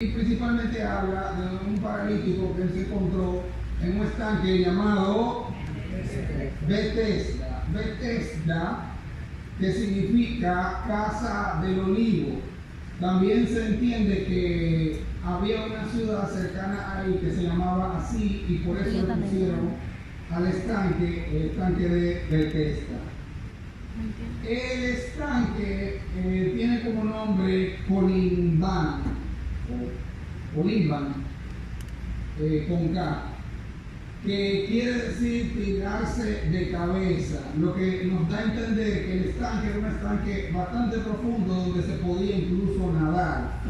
Y principalmente habla de un paralítico que se encontró en un estanque llamado Bethesda. Bethesda, que significa casa del olivo. También se entiende que había una ciudad cercana ahí que se llamaba así y por eso le pusieron al estanque el estanque de Bethesda. El estanque tiene como nombre Colimban, con K, que quiere decir tirarse de cabeza, lo que nos da a entender que el estanque era un estanque bastante profundo donde se podía incluso nadar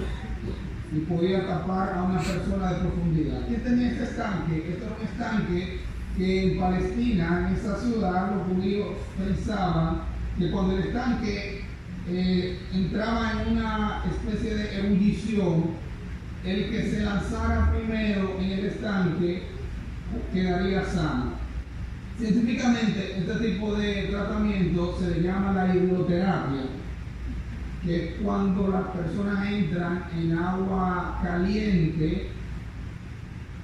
y podía tapar a una persona de profundidad. ¿Quién tenía este estanque? Este era un estanque que en Palestina, en esa ciudad, los judíos pensaban que cuando el estanque entraba en una especie de ebullición, el que se lanzara primero en el estanque quedaría sano. Científicamente, este tipo de tratamiento se le llama la hidroterapia, que es cuando las personas entran en agua caliente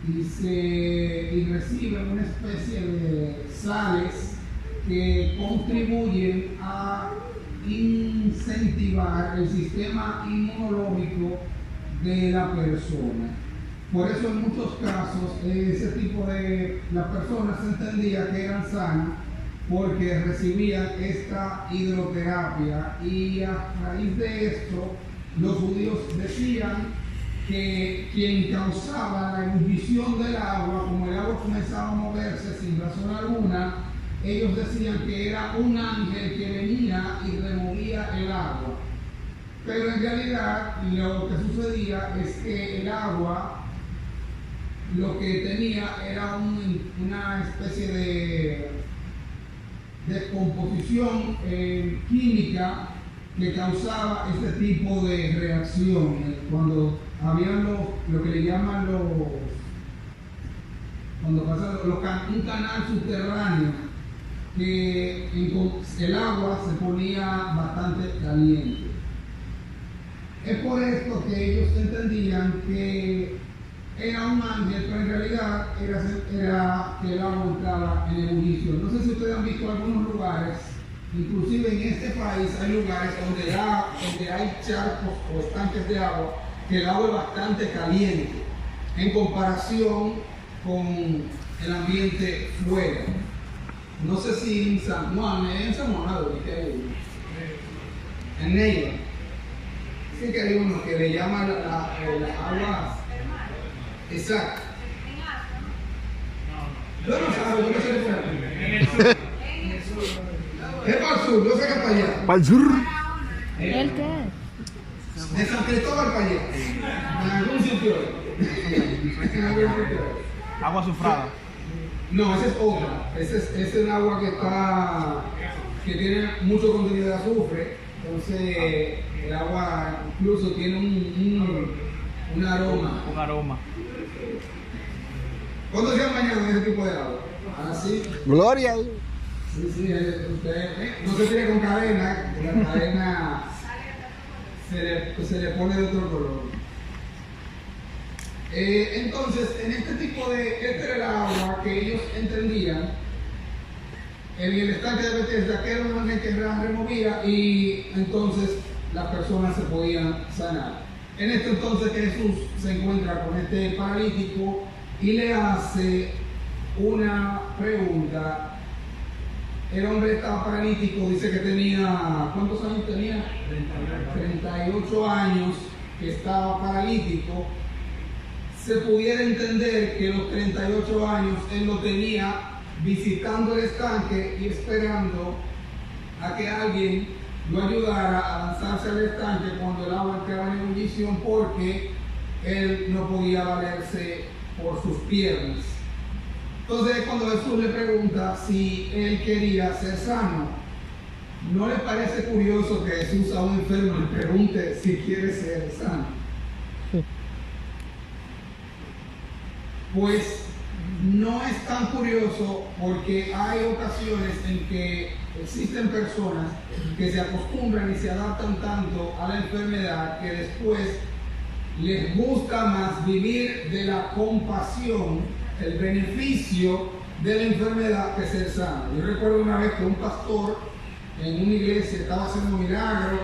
y reciben una especie de sales que contribuyen a incentivar el sistema inmunológico de la persona. Por eso en muchos casos ese tipo de las personas se entendía que eran sanas porque recibían esta hidroterapia, y a raíz de esto los judíos decían que quien causaba la ebullición del agua, como el agua comenzaba a moverse sin razón alguna, ellos decían que era un ángel que venía y removía el agua. Pero en realidad lo que sucedía es que el agua lo que tenía era una especie de descomposición química que causaba este tipo de reacción. Cuando habían lo que le llaman cuando pasa un canal subterráneo, que el agua se ponía bastante caliente. Es por esto que ellos entendían que era un ángel, pero en realidad era que el agua entraba en ebullición. No sé si ustedes han visto algunos lugares, inclusive en este país hay lugares donde hay charcos o estanques de agua, que el agua es bastante caliente en comparación con el ambiente fuera. No sé si en San Juan, en Neiva. Sí, que hay uno que le llama la agua. Exacto. Yo no sé es para el sur, yo sé que es para allá. ¿Para el sur? ¿El qué? De San Cristóbal para allá. En algún sitio. Agua azufrada. No, esa es otra. Esa es un agua que tiene mucho contenido de azufre. Entonces el agua incluso tiene un aroma. Un aroma. ¿Cuándo se han bañado en ese tipo de agua? ¿Así? Gloria. Sí, usted no se tiene con cadena, la cadena se le pone de otro color. Entonces, en este tipo este era el agua que ellos entendían en el estanque de Bethesda, que era un ángel que removía, y entonces las personas se podían sanar. En este entonces Jesús se encuentra con este paralítico y le hace una pregunta. El hombre estaba paralítico, dice que tenía, ¿cuántos años tenía? 38 años que estaba paralítico. Se pudiera entender que los 38 años él lo tenía visitando el estanque y esperando a que alguien lo ayudara a lanzarse al estanque cuando el agua entraba en ebullición, porque él no podía valerse por sus piernas. Entonces, cuando Jesús le pregunta si él quería ser sano, ¿no le parece curioso que Jesús a un enfermo le pregunte si quiere ser sano? Pues no es tan curioso, porque hay ocasiones en que existen personas que se acostumbran y se adaptan tanto a la enfermedad que después les gusta más vivir de la compasión, el beneficio de la enfermedad que ser sano. Yo recuerdo una vez que un pastor en una iglesia estaba haciendo milagros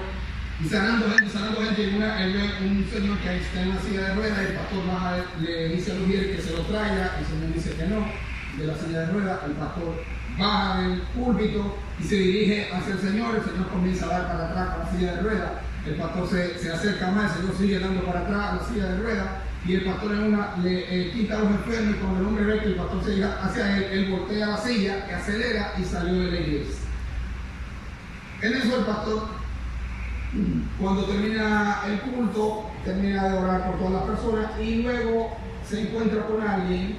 y sanando gente, y un señor que está en una silla de ruedas, el pastor le dice a los líderes que se lo traiga, el señor dice que no, de la silla de ruedas, el pastor baja del púlpito y se dirige hacia el señor comienza a dar para atrás con la silla de ruedas, el pastor se acerca más, el señor sigue dando para atrás a la silla de ruedas, y el pastor le quita a los enfermos, y cuando el hombre ve que el pastor se llega hacia él voltea la silla, que acelera y salió de la iglesia. En eso el pastor, cuando termina el culto, termina de orar por todas las personas y luego se encuentra con alguien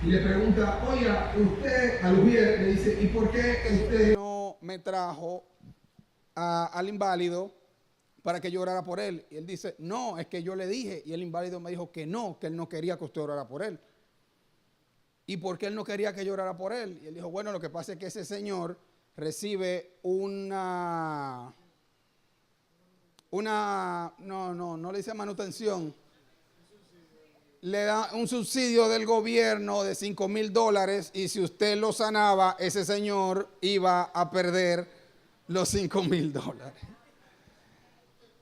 y le pregunta, oiga, usted, a Luvier, le dice, ¿y por qué usted no me trajo al inválido para que yo orara por él? Y él dice, no, es que yo le dije, y el inválido me dijo que él no quería que usted orara por él. ¿Y por qué él no quería que yo orara por él? Y él dijo, bueno, lo que pasa es que ese señor recibe no le dice manutención, le da un subsidio del gobierno de $5,000 y si usted lo sanaba, ese señor iba a perder los $5,000.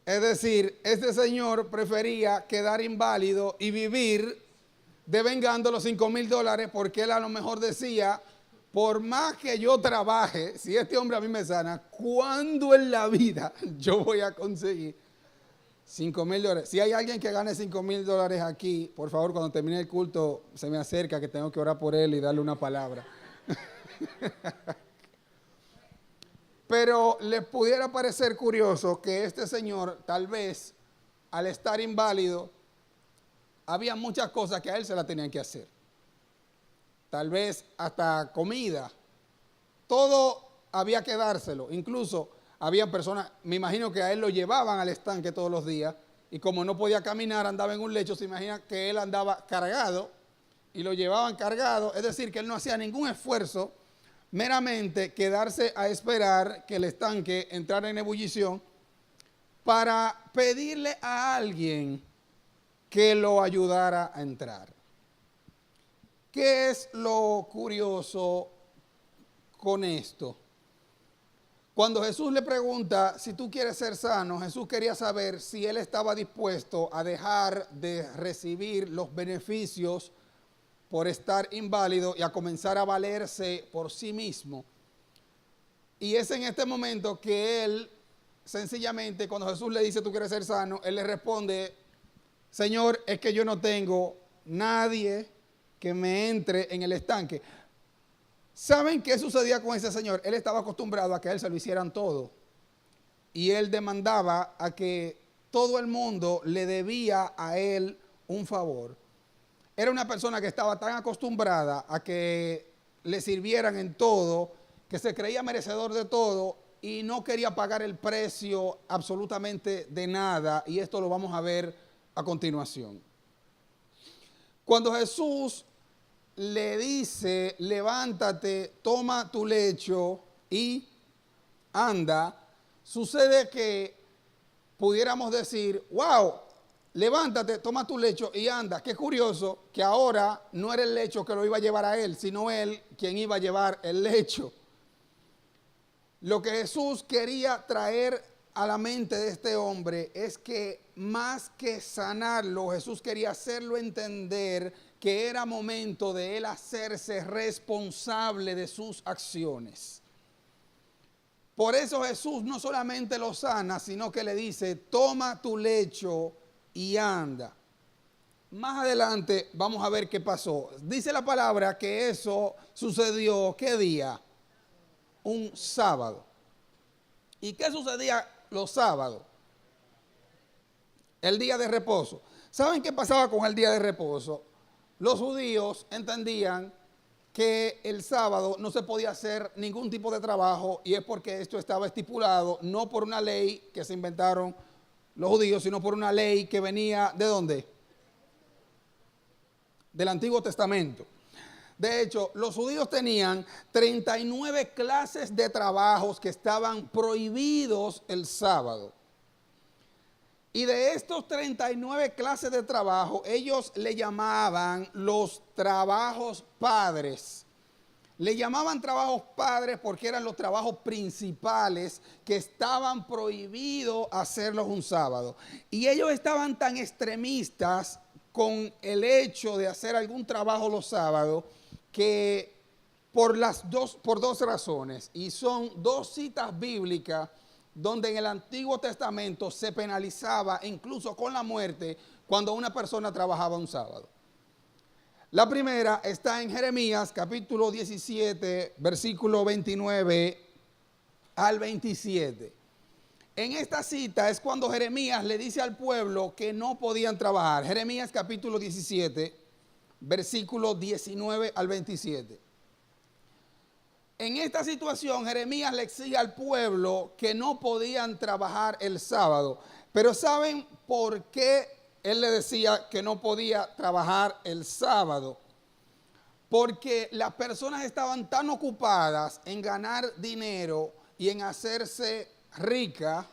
Es decir, este señor prefería quedar inválido y vivir devengando los $5,000 porque él a lo mejor decía, por más que yo trabaje, si este hombre a mí me sana, ¿cuándo en la vida yo voy a conseguir $5,000? Si hay alguien que gane $5,000 aquí, por favor, cuando termine el culto, se me acerca que tengo que orar por él y darle una palabra. Pero les pudiera parecer curioso que este señor, tal vez, al estar inválido, había muchas cosas que a él se las tenían que hacer. Tal vez hasta comida. Todo había que dárselo. Incluso había personas, me imagino que a él lo llevaban al estanque todos los días y como no podía caminar, andaba en un lecho, se imagina que él andaba cargado y lo llevaban cargado. Es decir, que él no hacía ningún esfuerzo, meramente quedarse a esperar que el estanque entrara en ebullición para pedirle a alguien que lo ayudara a entrar. ¿Qué es lo curioso con esto? Cuando Jesús le pregunta si tú quieres ser sano, Jesús quería saber si él estaba dispuesto a dejar de recibir los beneficios por estar inválido y a comenzar a valerse por sí mismo. Y es en este momento que él, sencillamente, cuando Jesús le dice tú quieres ser sano, él le responde, Señor, es que yo no tengo nadie que me entre en el estanque. ¿Saben qué sucedía con ese señor? Él estaba acostumbrado a que a él se lo hicieran todo. Y él demandaba a que todo el mundo le debía a él un favor. Era una persona que estaba tan acostumbrada a que le sirvieran en todo, que se creía merecedor de todo y no quería pagar el precio absolutamente de nada. Y esto lo vamos a ver a continuación. Cuando Jesús le dice, levántate, toma tu lecho y anda, sucede que pudiéramos decir, wow, levántate, toma tu lecho y anda. Qué curioso que ahora no era el lecho que lo iba a llevar a él, sino él quien iba a llevar el lecho. Lo que Jesús quería traer a la mente de este hombre es que más que sanarlo, Jesús quería hacerlo entender que era momento de él hacerse responsable de sus acciones. Por eso Jesús no solamente lo sana, sino que le dice, toma tu lecho y anda. Más adelante vamos a ver qué pasó. Dice la palabra que eso sucedió, ¿qué día? Un sábado. ¿Y qué sucedía los sábados? El día de reposo. ¿Saben qué pasaba con el día de reposo? Los judíos entendían que el sábado no se podía hacer ningún tipo de trabajo y es porque esto estaba estipulado no por una ley que se inventaron los judíos, sino por una ley que venía ¿de dónde? Del Antiguo Testamento. De hecho, los judíos tenían 39 clases de trabajos que estaban prohibidos el sábado. Y de estos 39 clases de trabajo, ellos le llamaban los trabajos padres. Le llamaban trabajos padres porque eran los trabajos principales que estaban prohibidos hacerlos un sábado. Y ellos estaban tan extremistas con el hecho de hacer algún trabajo los sábados que por dos razones. Y son dos citas bíblicas donde en el Antiguo Testamento se penalizaba incluso con la muerte cuando una persona trabajaba un sábado. La primera está en Jeremías capítulo 17, versículo 29 al 27. En esta cita es cuando Jeremías le dice al pueblo que no podían trabajar. Jeremías capítulo 17, versículo 19 al 27. En esta situación, Jeremías le exige al pueblo que no podían trabajar el sábado. Pero ¿saben por qué él le decía que no podía trabajar el sábado? Porque las personas estaban tan ocupadas en ganar dinero y en hacerse ricas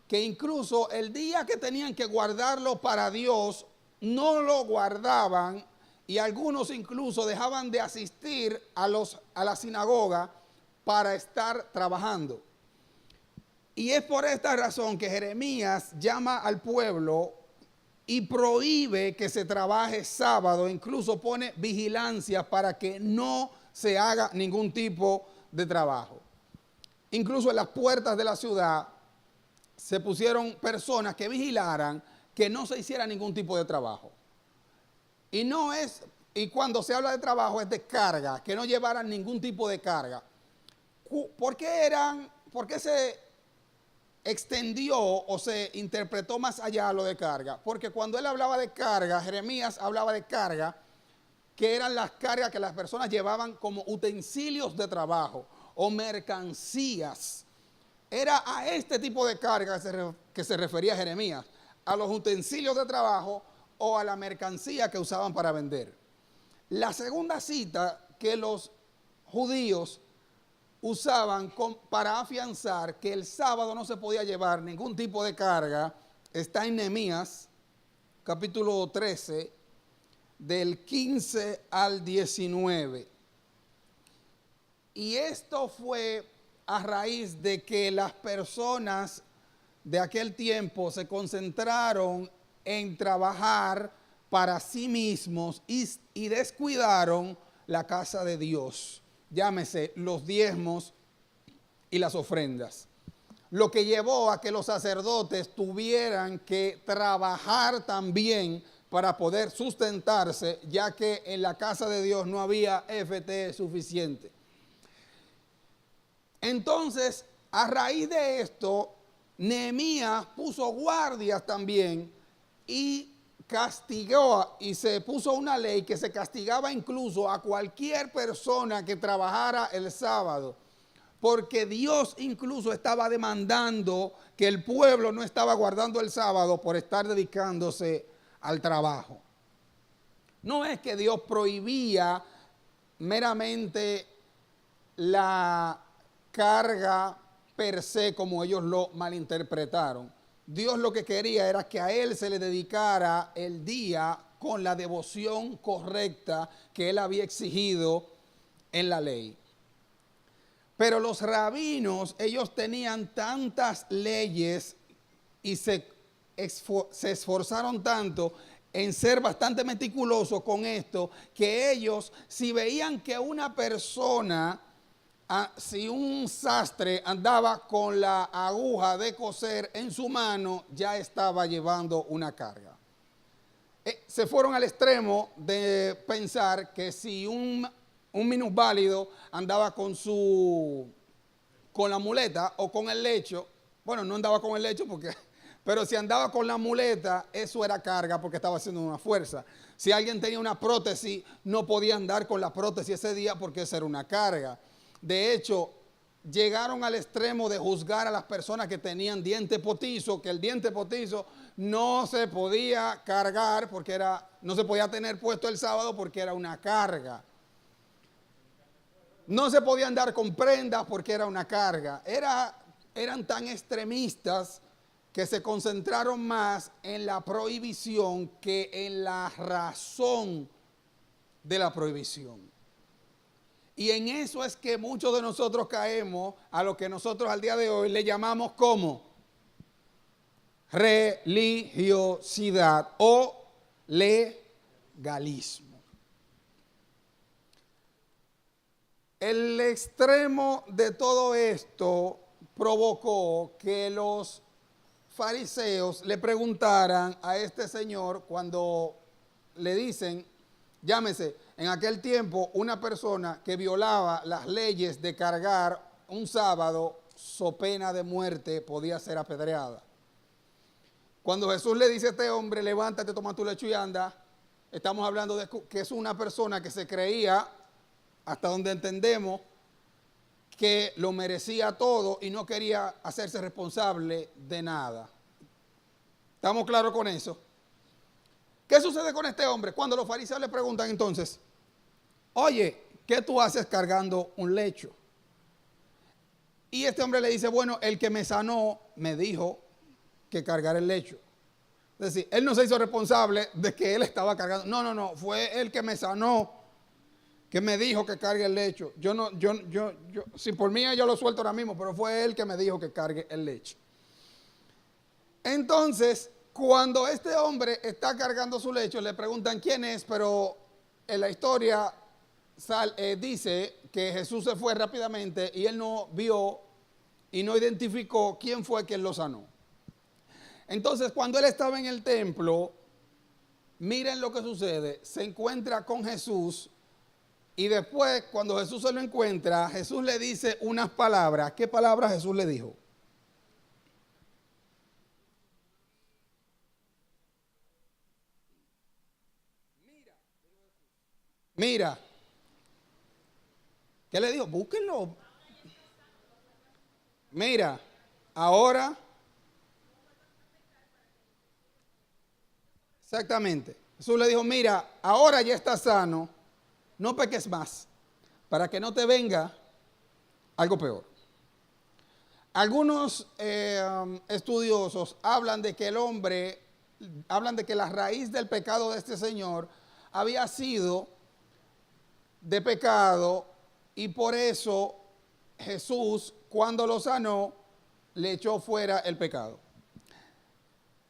que incluso el día que tenían que guardarlo para Dios, no lo guardaban y algunos incluso dejaban de asistir a la sinagoga para estar trabajando. Y es por esta razón que Jeremías llama al pueblo y prohíbe que se trabaje sábado, incluso pone vigilancia para que no se haga ningún tipo de trabajo. Incluso en las puertas de la ciudad se pusieron personas que vigilaran que no se hiciera ningún tipo de trabajo. Y cuando se habla de trabajo es de carga, que no llevaran ningún tipo de carga. ¿Por qué se extendió o se interpretó más allá lo de carga? Porque cuando él hablaba de carga, Jeremías hablaba de carga, que eran las cargas que las personas llevaban como utensilios de trabajo o mercancías. Era a este tipo de carga que se refería Jeremías, a los utensilios de trabajo o a la mercancía que usaban para vender. La segunda cita que los judíos usaban para afianzar que el sábado no se podía llevar ningún tipo de carga está en Nehemías capítulo 13 del 15 al 19. Y esto fue a raíz de que las personas de aquel tiempo se concentraron en trabajar para sí mismos y descuidaron la casa de Dios. Llámese los diezmos y las ofrendas. Lo que llevó a que los sacerdotes tuvieran que trabajar también para poder sustentarse, ya que en la casa de Dios no había FT suficiente. Entonces, a raíz de esto, Nehemías puso guardias también y castigó y se puso una ley que se castigaba incluso a cualquier persona que trabajara el sábado, porque Dios incluso estaba demandando que el pueblo no estaba guardando el sábado por estar dedicándose al trabajo. No es que Dios prohibía meramente la carga per se como ellos lo malinterpretaron. Dios lo que quería era que a él se le dedicara el día con la devoción correcta que él había exigido en la ley. Pero los rabinos, ellos tenían tantas leyes y se esforzaron tanto en ser bastante meticulosos con esto, que ellos, si veían que una persona, si un sastre andaba con la aguja de coser en su mano, ya estaba llevando una carga. Se fueron al extremo de pensar que si un minusválido andaba con la muleta o con el lecho, bueno, no andaba con el lecho pero si andaba con la muleta, eso era carga porque estaba haciendo una fuerza. Si alguien tenía una prótesis, no podía andar con la prótesis ese día porque esa era una carga. De hecho, llegaron al extremo de juzgar a las personas que tenían diente potizo, que el diente potizo no se podía cargar porque no se podía tener puesto el sábado porque era una carga. No se podía andar con prendas porque era una carga. Eran tan extremistas que se concentraron más en la prohibición que en la razón de la prohibición. Y en eso es que muchos de nosotros caemos a lo que nosotros al día de hoy le llamamos como religiosidad o legalismo. El extremo de todo esto provocó que los fariseos le preguntaran a este señor cuando le dicen, llámese, en aquel tiempo una persona que violaba las leyes de cargar un sábado, so pena de muerte, podía ser apedreada. Cuando Jesús le dice a este hombre, levántate, toma tu lecho y anda, estamos hablando de que es una persona que se creía, hasta donde entendemos, que lo merecía todo y no quería hacerse responsable de nada. ¿Estamos claros con eso? ¿Qué sucede con este hombre? Cuando los fariseos le preguntan entonces, oye, ¿qué tú haces cargando un lecho? Y este hombre le dice, bueno, el que me sanó me dijo que cargar el lecho. Es decir, él no se hizo responsable de que él estaba cargando. No, fue el que me sanó, que me dijo que cargue el lecho. Si por mí yo lo suelto ahora mismo, pero fue él que me dijo que cargue el lecho. Entonces, cuando este hombre está cargando su lecho, le preguntan quién es, pero en la historia dice que Jesús se fue rápidamente y él no vio y no identificó quién fue quien lo sanó. Entonces, cuando él estaba en el templo, miren lo que sucede, se encuentra con Jesús y después, cuando Jesús se lo encuentra, Jesús le dice unas palabras. ¿Qué palabras Jesús le dijo? Mira. ¿Qué le dijo? Búsquenlo. Mira, ahora. Exactamente. Jesús le dijo, mira, ahora ya estás sano, no peques más, para que no te venga algo peor. Algunos estudiosos hablan de que la raíz del pecado de este señor había sido de pecado y por eso Jesús, cuando lo sanó, le echó fuera el pecado.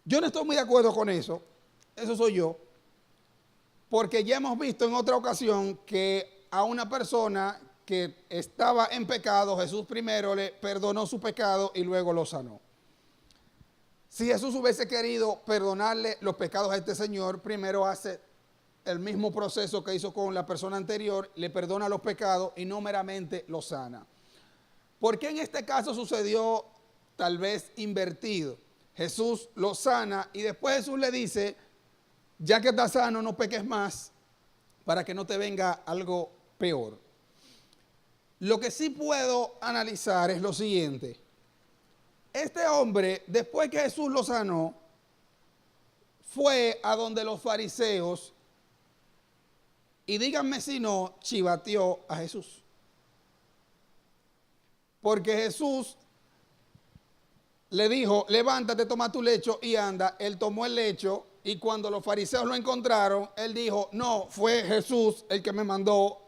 Yo no estoy muy de acuerdo con eso. Eso soy yo, porque ya hemos visto en otra ocasión que a una persona que estaba en pecado, Jesús primero le perdonó su pecado y luego lo sanó. Si Jesús hubiese querido perdonarle los pecados a este señor, primero hace el mismo proceso que hizo con la persona anterior, le perdona los pecados y no meramente lo sana. ¿Por qué en este caso sucedió tal vez invertido? Jesús lo sana y después Jesús le dice, ya que estás sano, no peques más para que no te venga algo peor. Lo que sí puedo analizar es lo siguiente. Este hombre, después que Jesús lo sanó, fue a donde los fariseos y díganme si no, chivateó a Jesús. Porque Jesús le dijo, levántate, toma tu lecho y anda. Él tomó el lecho. Y cuando los fariseos lo encontraron, él dijo, no, fue Jesús el que me mandó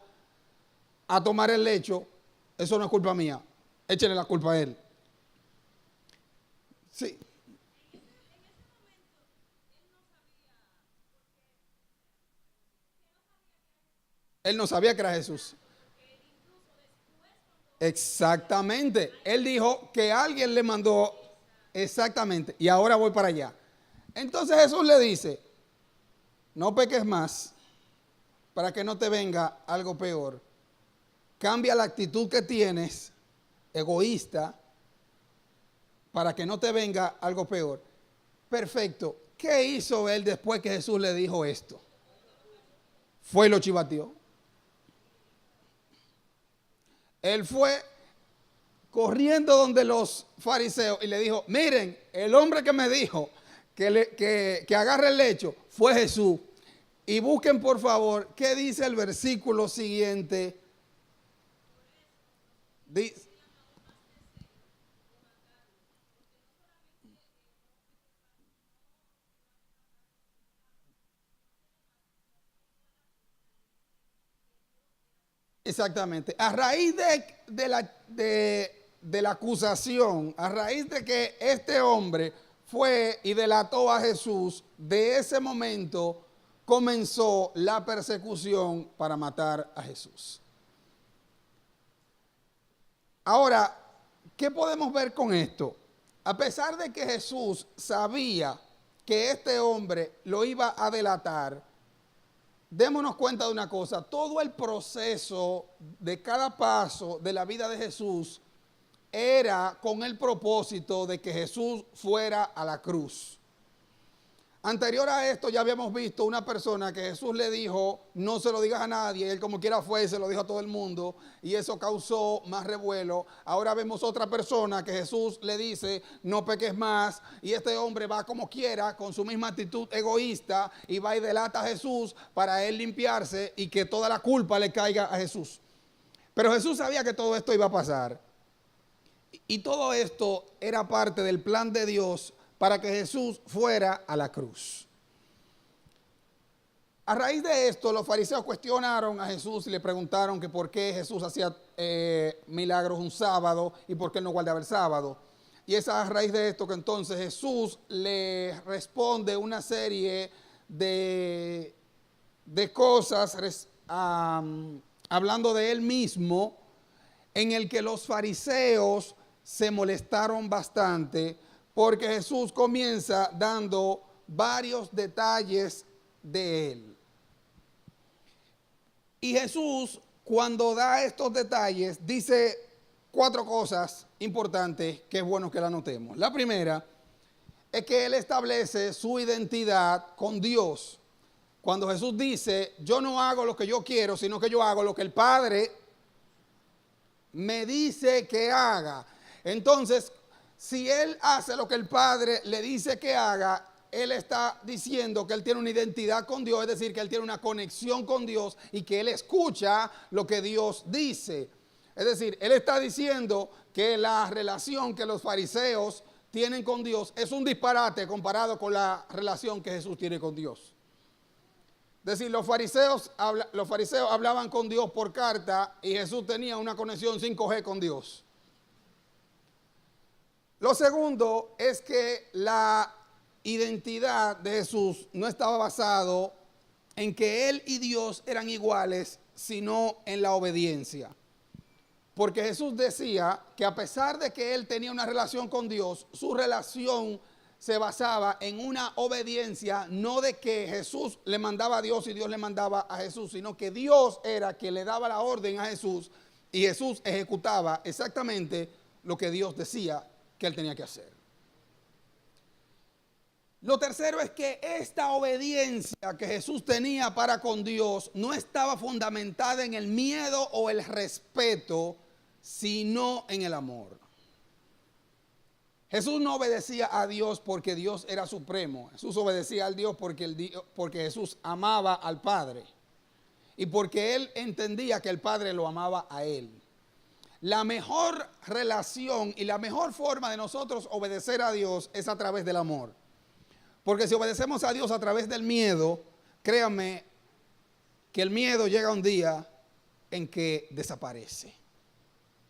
a tomar el lecho. Eso no es culpa mía. Échele la culpa a él. Sí. Él no sabía que era Jesús. Exactamente. Él dijo que alguien le mandó. Exactamente. Y ahora voy para allá. Entonces Jesús le dice, no peques más para que no te venga algo peor. Cambia la actitud que tienes, egoísta, para que no te venga algo peor. Perfecto. ¿Qué hizo él después que Jesús le dijo esto? Fue y lo chivateó. Él fue corriendo donde los fariseos y le dijo, miren, el hombre que me dijo que agarre el lecho fue Jesús. Y busquen por favor qué dice el versículo siguiente. Dice, Exactamente. A raíz de la acusación, a raíz de que este hombre fue y delató a Jesús, de ese momento comenzó la persecución para matar a Jesús. Ahora, ¿qué podemos ver con esto? A pesar de que Jesús sabía que este hombre lo iba a delatar, démonos cuenta de una cosa: todo el proceso de cada paso de la vida de Jesús era con el propósito de que Jesús fuera a la cruz. Anterior a esto ya habíamos visto una persona que Jesús le dijo, no se lo digas a nadie, él como quiera fue y se lo dijo a todo el mundo, y eso causó más revuelo. Ahora vemos otra persona que Jesús le dice, no peques más, y este hombre va como quiera, con su misma actitud egoísta, y va y delata a Jesús para él limpiarse y que toda la culpa le caiga a Jesús. Pero Jesús sabía que todo esto iba a pasar, y todo esto era parte del plan de Dios para que Jesús fuera a la cruz. A raíz de esto, los fariseos cuestionaron a Jesús y le preguntaron que por qué Jesús hacía milagros un sábado y por qué no guardaba el sábado. Y es a raíz de esto que entonces Jesús le responde una serie de cosas hablando de él mismo, en el que los fariseos se molestaron bastante, porque Jesús comienza dando varios detalles de él. Y Jesús, cuando da estos detalles, dice 4 cosas importantes que es bueno que la notemos. La primera es que él establece su identidad con Dios. Cuando Jesús dice, yo no hago lo que yo quiero, sino que yo hago lo que el Padre me dice que haga. Entonces, si él hace lo que el Padre le dice que haga, él está diciendo que él tiene una identidad con Dios, es decir, que él tiene una conexión con Dios y que él escucha lo que Dios dice. Es decir, él está diciendo que la relación que los fariseos tienen con Dios es un disparate comparado con la relación que Jesús tiene con Dios. Es decir, los fariseos hablaban con Dios por carta y Jesús tenía una conexión 5G con Dios. Lo segundo es que la identidad de Jesús no estaba basado en que él y Dios eran iguales, sino en la obediencia. Porque Jesús decía que a pesar de que él tenía una relación con Dios, su relación se basaba en una obediencia, no de que Jesús le mandaba a Dios y Dios le mandaba a Jesús, sino que Dios era quien le daba la orden a Jesús y Jesús ejecutaba exactamente lo que Dios decía que él tenía que hacer. Lo tercero es que esta obediencia que Jesús tenía para con Dios no estaba fundamentada en el miedo o el respeto, sino en el amor. Jesús no obedecía a Dios porque Dios era supremo. Jesús obedecía a Dios porque Jesús amaba al Padre y porque él entendía que el Padre lo amaba a él. La mejor relación y la mejor forma de nosotros obedecer a Dios es a través del amor. Porque si obedecemos a Dios a través del miedo, créanme que el miedo llega un día en que desaparece.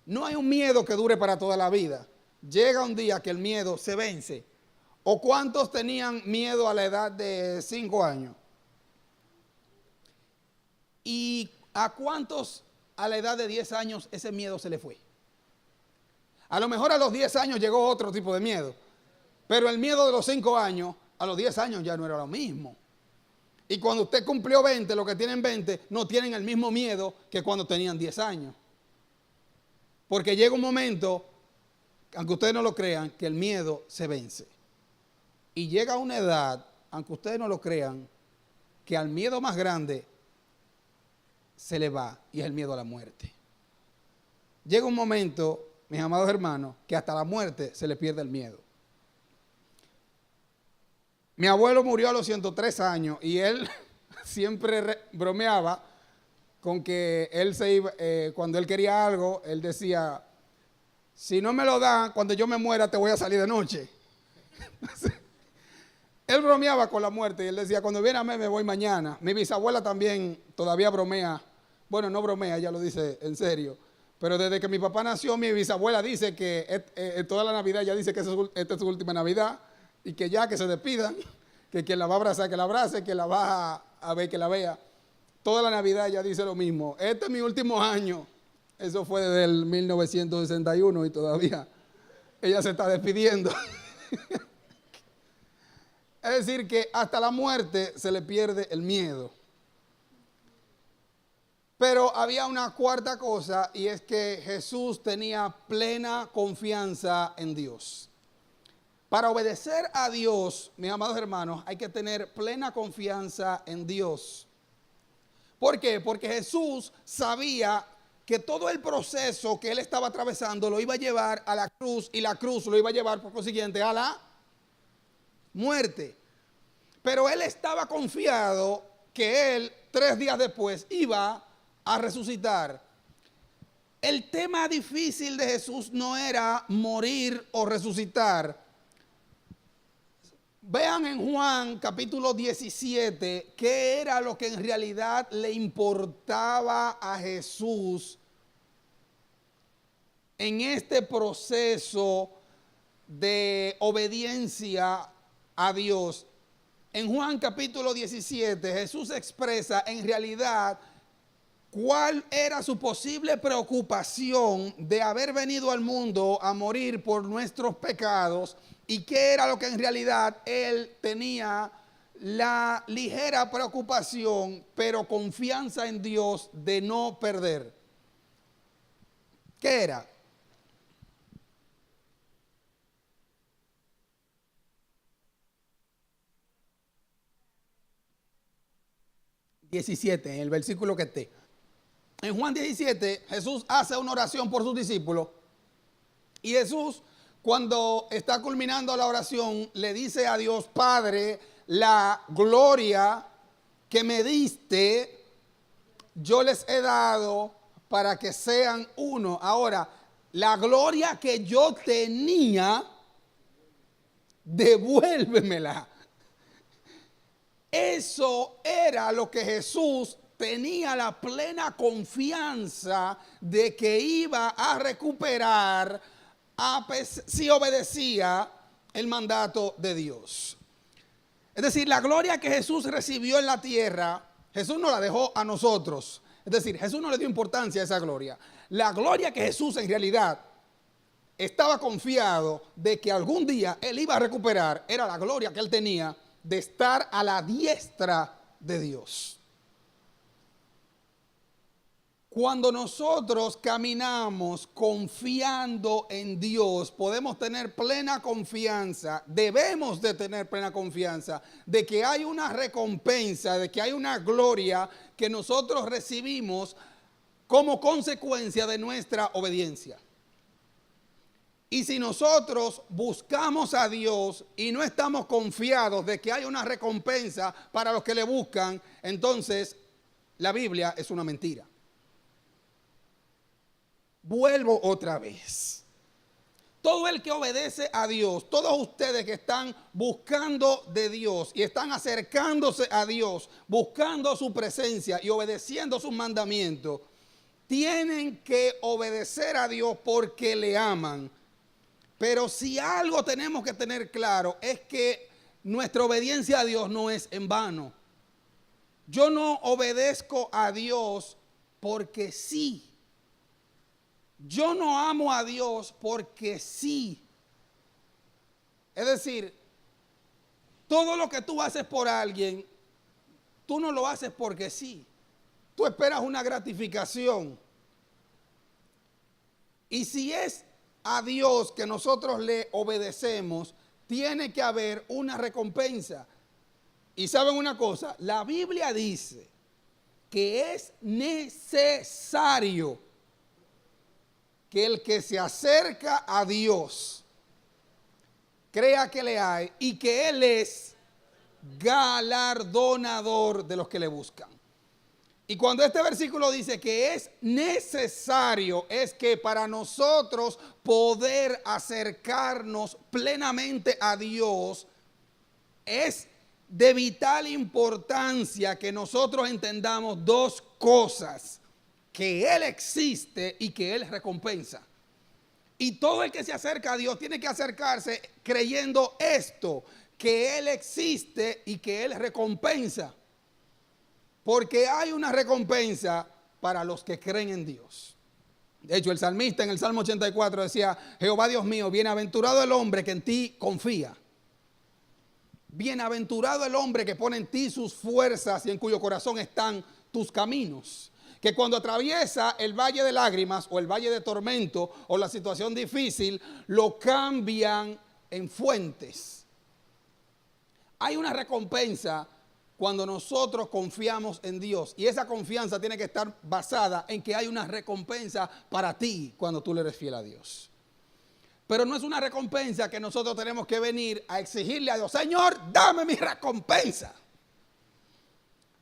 No hay un miedo que dure para toda la vida. Llega un día que el miedo se vence. ¿O cuántos tenían miedo a la edad de 5 años? ¿Y a cuántos a la edad de 10 años ese miedo se le fue? A lo mejor a los 10 años llegó otro tipo de miedo, pero el miedo de los 5 años, a los 10 años ya no era lo mismo. Y cuando usted cumplió 20, los que tienen 20 no tienen el mismo miedo que cuando tenían 10 años. Porque llega un momento, aunque ustedes no lo crean, que el miedo se vence. Y llega una edad, aunque ustedes no lo crean, que al miedo más grande se le va, y es el miedo a la muerte. Llega un momento, mis amados hermanos, que hasta la muerte se le pierde el miedo. Mi abuelo murió a los 103 años y él siempre bromeaba con que él se iba, cuando él quería algo, él decía, si no me lo dan, cuando yo me muera te voy a salir de noche. Él bromeaba con la muerte y él decía, cuando viene a mí me voy mañana. Mi bisabuela también todavía bromea Bueno, no bromea, ella lo dice en serio. Pero desde que mi papá nació, mi bisabuela dice que toda la Navidad, ella dice que esta es su última Navidad y que ya que se despidan, que quien la va a abrazar, que la abrace, que la va a ver, que la vea. Toda la Navidad ella dice lo mismo. Este es mi último año. Eso fue desde el 1961 y todavía ella se está despidiendo. Es decir, que hasta la muerte se le pierde el miedo. Pero había una cuarta cosa y es que Jesús tenía plena confianza en Dios. Para obedecer a Dios, mis amados hermanos, hay que tener plena confianza en Dios. ¿Por qué? Porque Jesús sabía que todo el proceso que él estaba atravesando lo iba a llevar a la cruz y la cruz lo iba a llevar por consiguiente a la muerte. Pero él estaba confiado que él 3 días después iba a resucitar. El tema difícil de Jesús no era morir o resucitar. Vean en Juan capítulo 17 qué era lo que en realidad le importaba a Jesús en este proceso de obediencia a Dios. En Juan capítulo 17 Jesús expresa en realidad cuál era su posible preocupación de haber venido al mundo a morir por nuestros pecados y qué era lo que en realidad él tenía la ligera preocupación, pero confianza en Dios de no perder. ¿Qué era? En el versículo que esté. En Juan 17, Jesús hace una oración por sus discípulos. Y Jesús, cuando está culminando la oración, le dice a Dios: Padre, la gloria que me diste, yo les he dado para que sean uno. Ahora, la gloria que yo tenía, devuélvemela. Eso era lo que Jesús tenía la plena confianza de que iba a recuperar si obedecía el mandato de Dios. Es decir, la gloria que Jesús recibió en la tierra, Jesús no la dejó a nosotros. Es decir, Jesús no le dio importancia a esa gloria. La gloria que Jesús en realidad estaba confiado de que algún día él iba a recuperar era la gloria que él tenía de estar a la diestra de Dios. Cuando nosotros caminamos confiando en Dios, podemos tener plena confianza, debemos de tener plena confianza de que hay una recompensa, de que hay una gloria que nosotros recibimos como consecuencia de nuestra obediencia. Y si nosotros buscamos a Dios y no estamos confiados de que hay una recompensa para los que le buscan, entonces la Biblia es una mentira. Vuelvo otra vez. Todo el que obedece a Dios, todos ustedes que están buscando de Dios y están acercándose a Dios, buscando su presencia y obedeciendo sus mandamientos, tienen que obedecer a Dios porque le aman. Pero si algo tenemos que tener claro es que nuestra obediencia a Dios no es en vano. Yo no obedezco a Dios porque sí. Yo no amo a Dios porque sí. Es decir, todo lo que tú haces por alguien, tú no lo haces porque sí. Tú esperas una gratificación. Y si es a Dios que nosotros le obedecemos, tiene que haber una recompensa. Y saben una cosa, la Biblia dice que es necesario que el que se acerca a Dios crea que le hay y que Él es galardonador de los que le buscan. Y cuando este versículo dice que es necesario, es que para nosotros poder acercarnos plenamente a Dios, es de vital importancia que nosotros entendamos dos cosas. que Él existe y que Él recompensa. Y todo el que se acerca a Dios tiene que acercarse creyendo esto, que Él existe y que Él recompensa. Porque hay una recompensa para los que creen en Dios. De hecho, el salmista en el Salmo 84 decía: Jehová Dios mío, bienaventurado el hombre que en ti confía. Bienaventurado el hombre que pone en ti sus fuerzas y en cuyo corazón están tus caminos. Que cuando atraviesa el valle de lágrimas o el valle de tormento o la situación difícil, lo cambian en fuentes. Hay una recompensa cuando nosotros confiamos en Dios. Y esa confianza tiene que estar basada en que hay una recompensa para ti cuando tú le eres fiel a Dios. Pero no es una recompensa que nosotros tenemos que venir a exigirle a Dios: Señor, dame mi recompensa.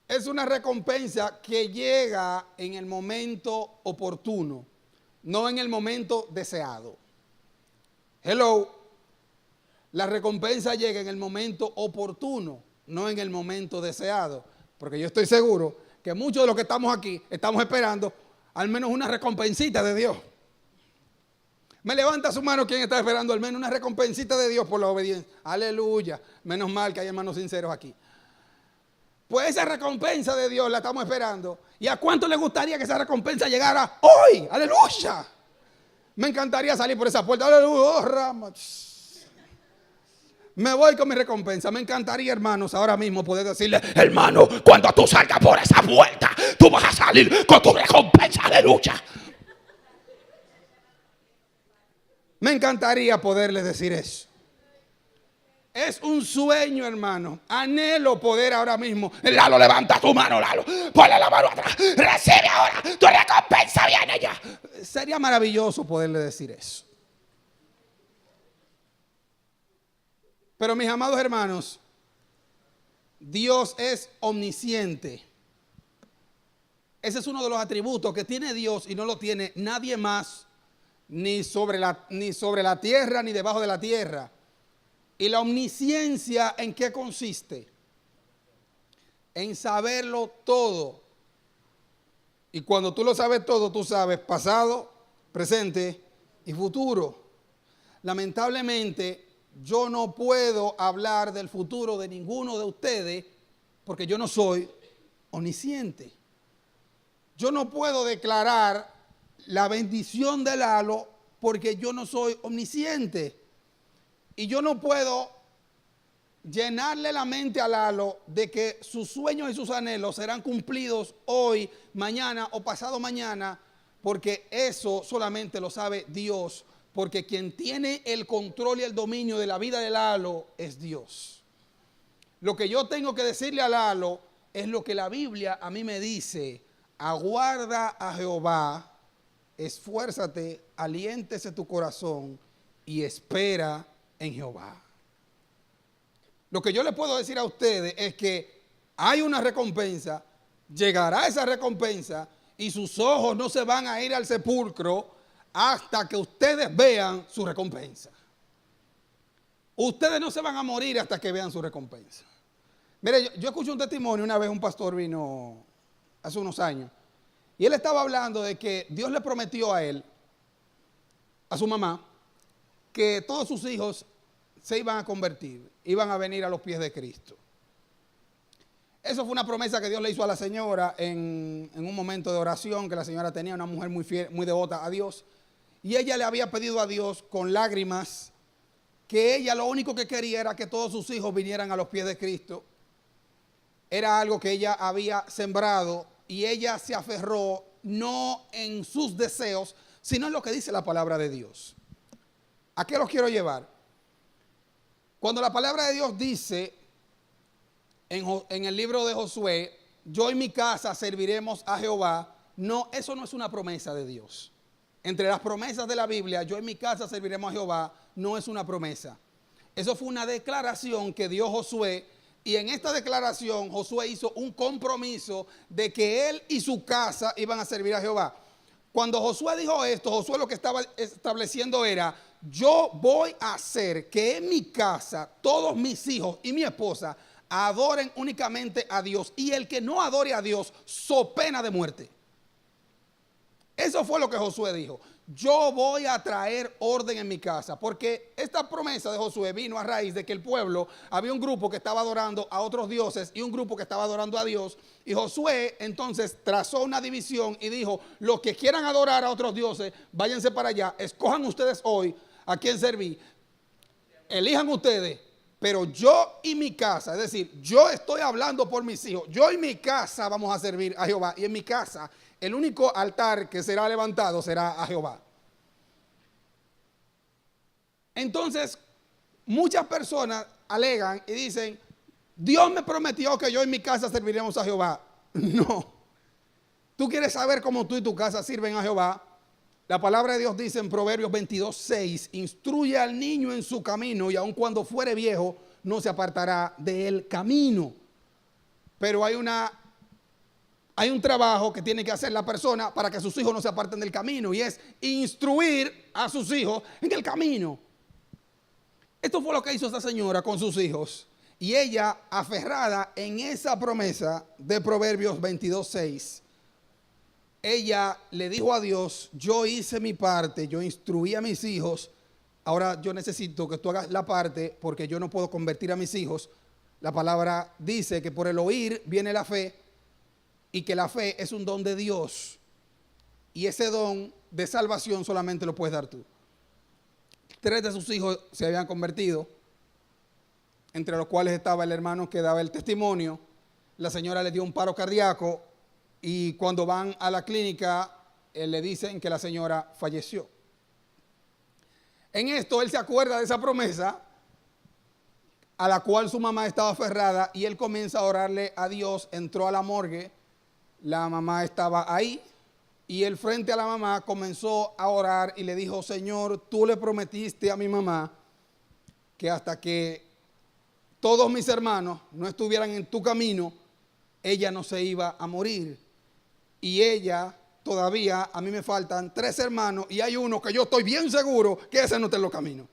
Es una recompensa que llega en el momento oportuno, no en el momento deseado. Hello. La recompensa llega en el momento oportuno, no en el momento deseado. Porque yo estoy seguro que muchos de los que estamos aquí estamos esperando al menos una recompensita de Dios. Me levanta su mano quien está esperando al menos una recompensita de Dios por la obediencia. Aleluya. Menos mal que hay hermanos sinceros aquí. Pues esa recompensa de Dios la estamos esperando. ¿Y a cuánto le gustaría que esa recompensa llegara hoy? Aleluya. Me encantaría salir por esa puerta. Aleluya. Me voy con mi recompensa. Me encantaría, hermanos, ahora mismo poder decirle: hermano, cuando tú salgas por esa puerta, tú vas a salir con tu recompensa. Aleluya. Me encantaría poderles decir eso. Es un sueño, hermano. Anhelo poder ahora mismo. Lalo, levanta tu mano, Lalo. Ponle la mano atrás. Recibe ahora. Tu recompensa viene ya. Sería maravilloso poderle decir eso. Pero mis amados hermanos, Dios es omnisciente. Ese es uno de los atributos que tiene Dios y no lo tiene nadie más, ni sobre la tierra ni debajo de la tierra. ¿Y la omnisciencia en qué consiste? En saberlo todo. Y cuando tú lo sabes todo, tú sabes pasado, presente y futuro. Lamentablemente, yo no puedo hablar del futuro de ninguno de ustedes porque yo no soy omnisciente. Yo no puedo declarar la bendición de Lalo porque yo no soy omnisciente. Y yo no puedo llenarle la mente a Lalo de que sus sueños y sus anhelos serán cumplidos hoy, mañana o pasado mañana, porque eso solamente lo sabe Dios. Porque quien tiene el control y el dominio de la vida de Lalo es Dios. Lo que yo tengo que decirle a Lalo es lo que la Biblia a mí me dice: aguarda a Jehová, esfuérzate, aliéntese tu corazón y espera en Jehová. Lo que yo le puedo decir a ustedes es que hay una recompensa, llegará esa recompensa y sus ojos no se van a ir al sepulcro hasta que ustedes vean su recompensa. Ustedes no se van a morir hasta que vean su recompensa. Mire, yo escuché un testimonio, una vez un pastor vino hace unos años, y él estaba hablando de que Dios le prometió a él, a su mamá, que todos sus hijos se iban a convertir, iban a venir a los pies de Cristo. Eso fue una promesa que Dios le hizo a la señora en un momento de oración que la señora tenía, una mujer muy fiel, muy devota a Dios. Y ella le había pedido a Dios con lágrimas que ella lo único que quería era que todos sus hijos vinieran a los pies de Cristo. Era algo que ella había sembrado y ella se aferró no en sus deseos, sino en lo que dice la palabra de Dios. ¿A qué los quiero llevar? Cuando la palabra de Dios dice en el libro de Josué: yo y mi casa serviremos a Jehová, no, eso no es una promesa de Dios. Entre las promesas de la Biblia, yo y mi casa serviremos a Jehová, no es una promesa. Eso fue una declaración que dio Josué, y en esta declaración Josué hizo un compromiso de que él y su casa iban a servir a Jehová. Cuando Josué dijo esto, Josué lo que estaba estableciendo era: yo voy a hacer que en mi casa todos mis hijos y mi esposa adoren únicamente a Dios, y el que no adore a Dios, so pena de muerte. Eso fue lo que Josué dijo. Yo voy a traer orden en mi casa, porque esta promesa de Josué vino a raíz de que el pueblo, había un grupo que estaba adorando a otros dioses y un grupo que estaba adorando a Dios. Y Josué entonces trazó una división y dijo, los que quieran adorar a otros dioses, váyanse para allá, escojan ustedes hoy a quién servir, elijan ustedes, pero yo y mi casa, es decir, yo estoy hablando por mis hijos, yo y mi casa vamos a servir a Jehová, y en mi casa el único altar que será levantado será a Jehová. Entonces, muchas personas alegan y dicen, Dios me prometió que yo y mi casa serviremos a Jehová. No. ¿Tú quieres saber cómo tú y tu casa sirven a Jehová? La palabra de Dios dice en Proverbios 22:6, instruye al niño en su camino y aun cuando fuere viejo no se apartará del camino. Pero hay un trabajo que tiene que hacer la persona para que sus hijos no se aparten del camino, y es instruir a sus hijos en el camino. Esto fue lo que hizo esta señora con sus hijos, y ella, aferrada en esa promesa de Proverbios 22:6, ella le dijo a Dios, yo hice mi parte, yo instruí a mis hijos, ahora yo necesito que tú hagas la parte porque yo no puedo convertir a mis hijos. La palabra dice que por el oír viene la fe, y que la fe es un don de Dios, y ese don de salvación solamente lo puedes dar tú. 3 de sus hijos se habían convertido, entre los cuales estaba el hermano que daba el testimonio. La señora le dio un paro cardíaco y cuando van a la clínica le dicen que la señora falleció. En esto él se acuerda de esa promesa a la cual su mamá estaba aferrada, y él comienza a orarle a Dios. Entró a la morgue, la mamá estaba ahí, y él frente a la mamá comenzó a orar y le dijo, Señor, tú le prometiste a mi mamá que hasta que todos mis hermanos no estuvieran en tu camino, ella no se iba a morir. Y ella todavía, a mí me faltan 3 hermanos y hay uno que yo estoy bien seguro que ese no está en los caminos.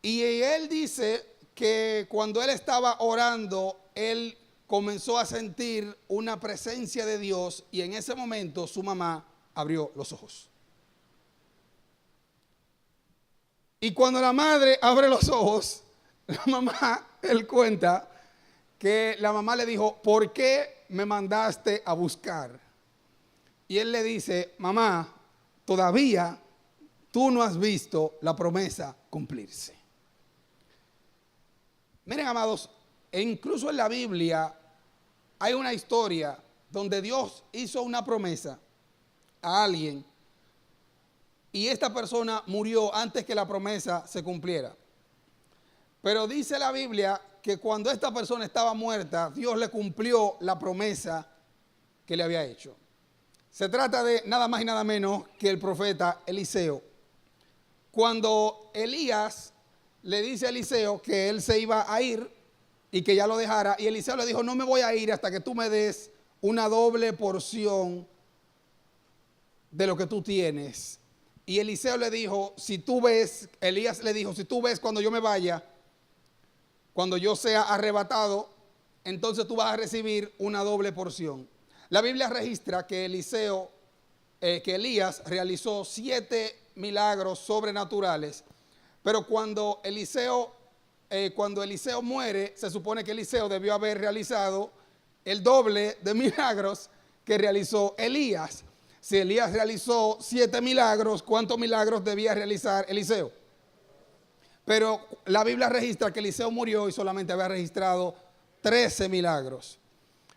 Y él dice que cuando él estaba orando, él comenzó a sentir una presencia de Dios, y en ese momento su mamá abrió los ojos. Y cuando la madre abre los ojos, la mamá, él cuenta que la mamá le dijo, ¿por qué me mandaste a buscar? Y él le dice, mamá, todavía tú no has visto la promesa cumplirse. Miren, amados, e incluso en la Biblia hay una historia donde Dios hizo una promesa a alguien y esta persona murió antes que la promesa se cumpliera. Pero dice la Biblia que cuando esta persona estaba muerta, Dios le cumplió la promesa que le había hecho. Se trata de nada más y nada menos que el profeta Eliseo. Cuando Elías le dice a Eliseo que él se iba a ir y que ya lo dejara, y Eliseo le dijo, no me voy a ir hasta que tú me des una doble porción de lo que tú tienes. Y Eliseo le dijo, si tú ves, Elías le dijo, si tú ves cuando yo me vaya, cuando yo sea arrebatado, entonces tú vas a recibir una doble porción. La Biblia registra que Elías realizó 7 milagros sobrenaturales, pero cuando Eliseo muere, se supone que Eliseo debió haber realizado el doble de milagros que realizó Elías. Si Elías realizó 7 milagros, ¿cuántos milagros debía realizar Eliseo? Pero la Biblia registra que Eliseo murió y solamente había registrado 13 milagros.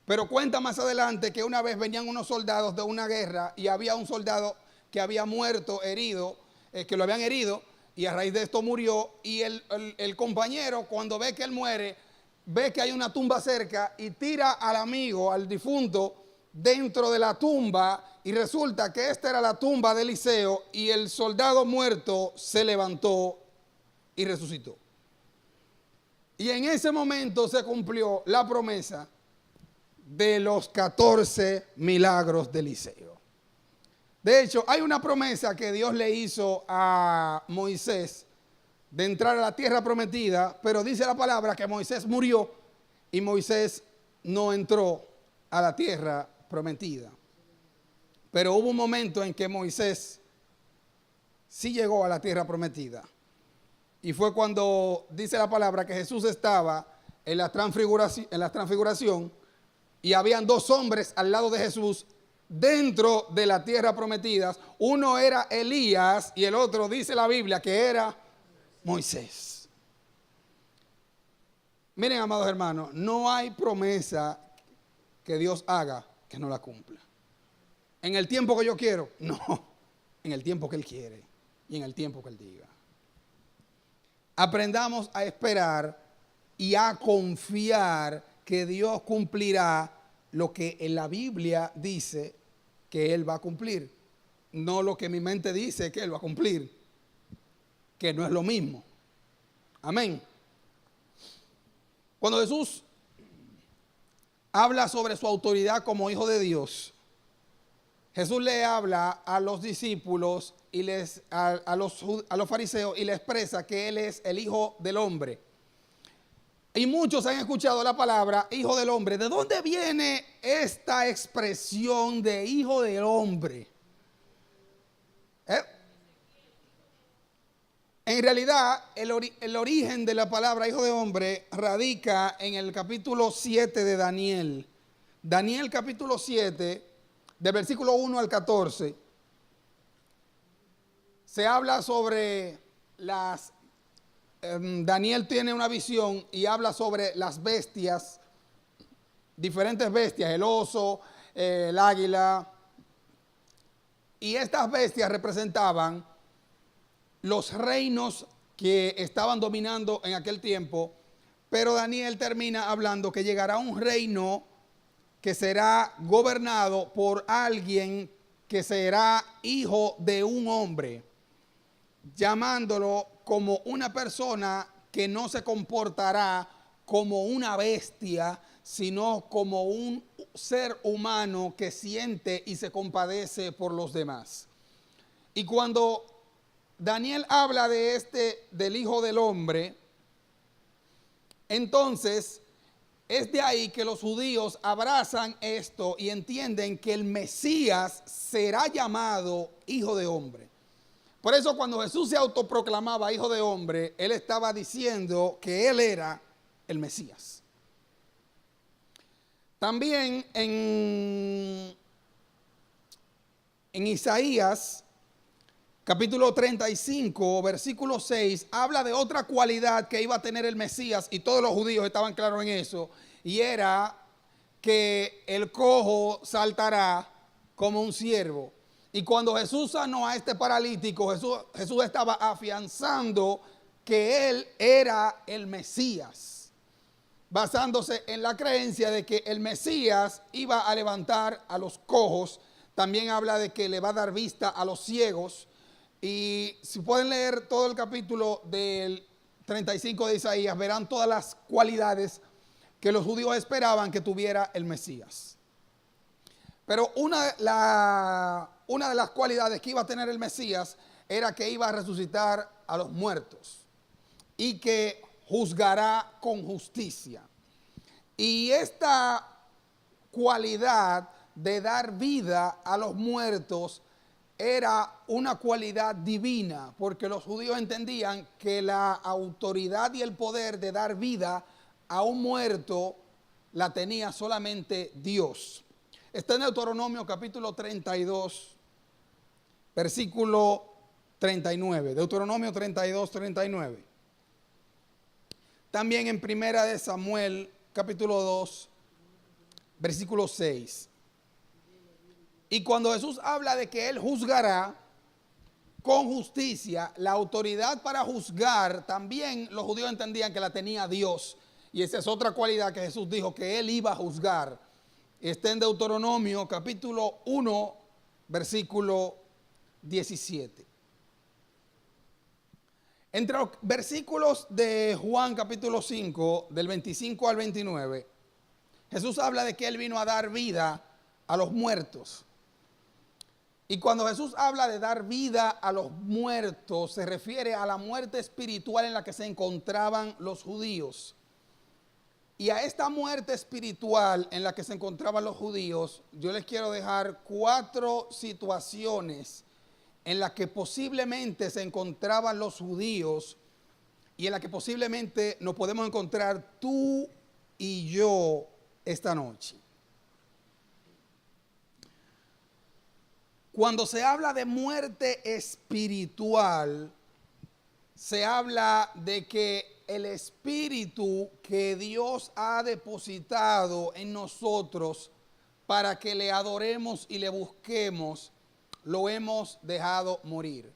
Pero cuenta más adelante que una vez venían unos soldados de una guerra y había un soldado que había muerto, herido, que lo habían herido, y a raíz de esto murió. Y el compañero, cuando ve que él muere, ve que hay una tumba cerca y tira al amigo, al difunto, dentro de la tumba, y resulta que esta era la tumba de Eliseo, y el soldado muerto se levantó y resucitó. Y en ese momento se cumplió la promesa de los 14 milagros de Eliseo. De hecho, hay una promesa que Dios le hizo a Moisés de entrar a la tierra prometida, pero dice la palabra que Moisés murió y Moisés no entró a la tierra prometida. Pero hubo un momento en que Moisés sí llegó a la tierra prometida. Y fue cuando dice la palabra que Jesús estaba en la transfiguración y habían dos hombres al lado de Jesús dentro de la tierra prometida. Uno era Elías y el otro, dice la Biblia, que era Moisés. Miren, amados hermanos, no hay promesa que Dios haga que no la cumpla. En el tiempo que yo quiero, no, en el tiempo que Él quiere y en el tiempo que Él diga. Aprendamos a esperar y a confiar que Dios cumplirá lo que en la Biblia dice que Él va a cumplir, no lo que mi mente dice que Él va a cumplir, que no es lo mismo. Amén. Cuando Jesús habla sobre su autoridad como Hijo de Dios, Jesús le habla a los discípulos y a los fariseos y le expresa que Él es el Hijo del Hombre. Y muchos han escuchado la palabra Hijo del Hombre. ¿De dónde viene esta expresión de Hijo del Hombre? En realidad, el origen de la palabra Hijo de Hombre radica en el capítulo 7 de Daniel. Daniel capítulo 7, del versículo 1 al 14, se habla sobre Daniel tiene una visión y habla sobre las bestias, diferentes bestias, el oso, el águila. Y estas bestias representaban los reinos que estaban dominando en aquel tiempo. Pero Daniel termina hablando que llegará un reino que será gobernado por alguien que será hijo de un hombre, llamándolo como una persona que no se comportará como una bestia, sino como un ser humano que siente y se compadece por los demás. Y cuando Daniel habla del Hijo del Hombre, entonces es de ahí que los judíos abrazan esto y entienden que el Mesías será llamado Hijo de Hombre. Por eso cuando Jesús se autoproclamaba Hijo de Hombre, Él estaba diciendo que Él era el Mesías. También en Isaías capítulo 35, versículo 6, habla de otra cualidad que iba a tener el Mesías, y todos los judíos estaban claros en eso, y era que el cojo saltará como un ciervo. Y cuando Jesús sanó a este paralítico, Jesús estaba afianzando que Él era el Mesías, basándose en la creencia de que el Mesías iba a levantar a los cojos. También habla de que le va a dar vista a los ciegos. Y si pueden leer todo el capítulo del 35 de Isaías, verán todas las cualidades que los judíos esperaban que tuviera el Mesías. Pero una de las cualidades que iba a tener el Mesías era que iba a resucitar a los muertos y que juzgará con justicia. Y esta cualidad de dar vida a los muertos era una cualidad divina, porque los judíos entendían que la autoridad y el poder de dar vida a un muerto la tenía solamente Dios. Está en Deuteronomio capítulo 32, versículo 39. Deuteronomio 32, 39. También en Primera de Samuel capítulo 2, versículo 6. Y cuando Jesús habla de que Él juzgará con justicia, la autoridad para juzgar también los judíos entendían que la tenía Dios. Y esa es otra cualidad que Jesús dijo, que Él iba a juzgar. Está en Deuteronomio capítulo 1, versículo 17. Entre los versículos de Juan capítulo 5, del 25 al 29, Jesús habla de que Él vino a dar vida a los muertos. Y cuando Jesús habla de dar vida a los muertos, se refiere a la muerte espiritual en la que se encontraban los judíos. Y a esta muerte espiritual en la que se encontraban los judíos, yo les quiero dejar 4 situaciones en las que posiblemente se encontraban los judíos y en las que posiblemente nos podemos encontrar tú y yo esta noche. Cuando se habla de muerte espiritual, se habla de que el espíritu que Dios ha depositado en nosotros para que le adoremos y le busquemos, lo hemos dejado morir.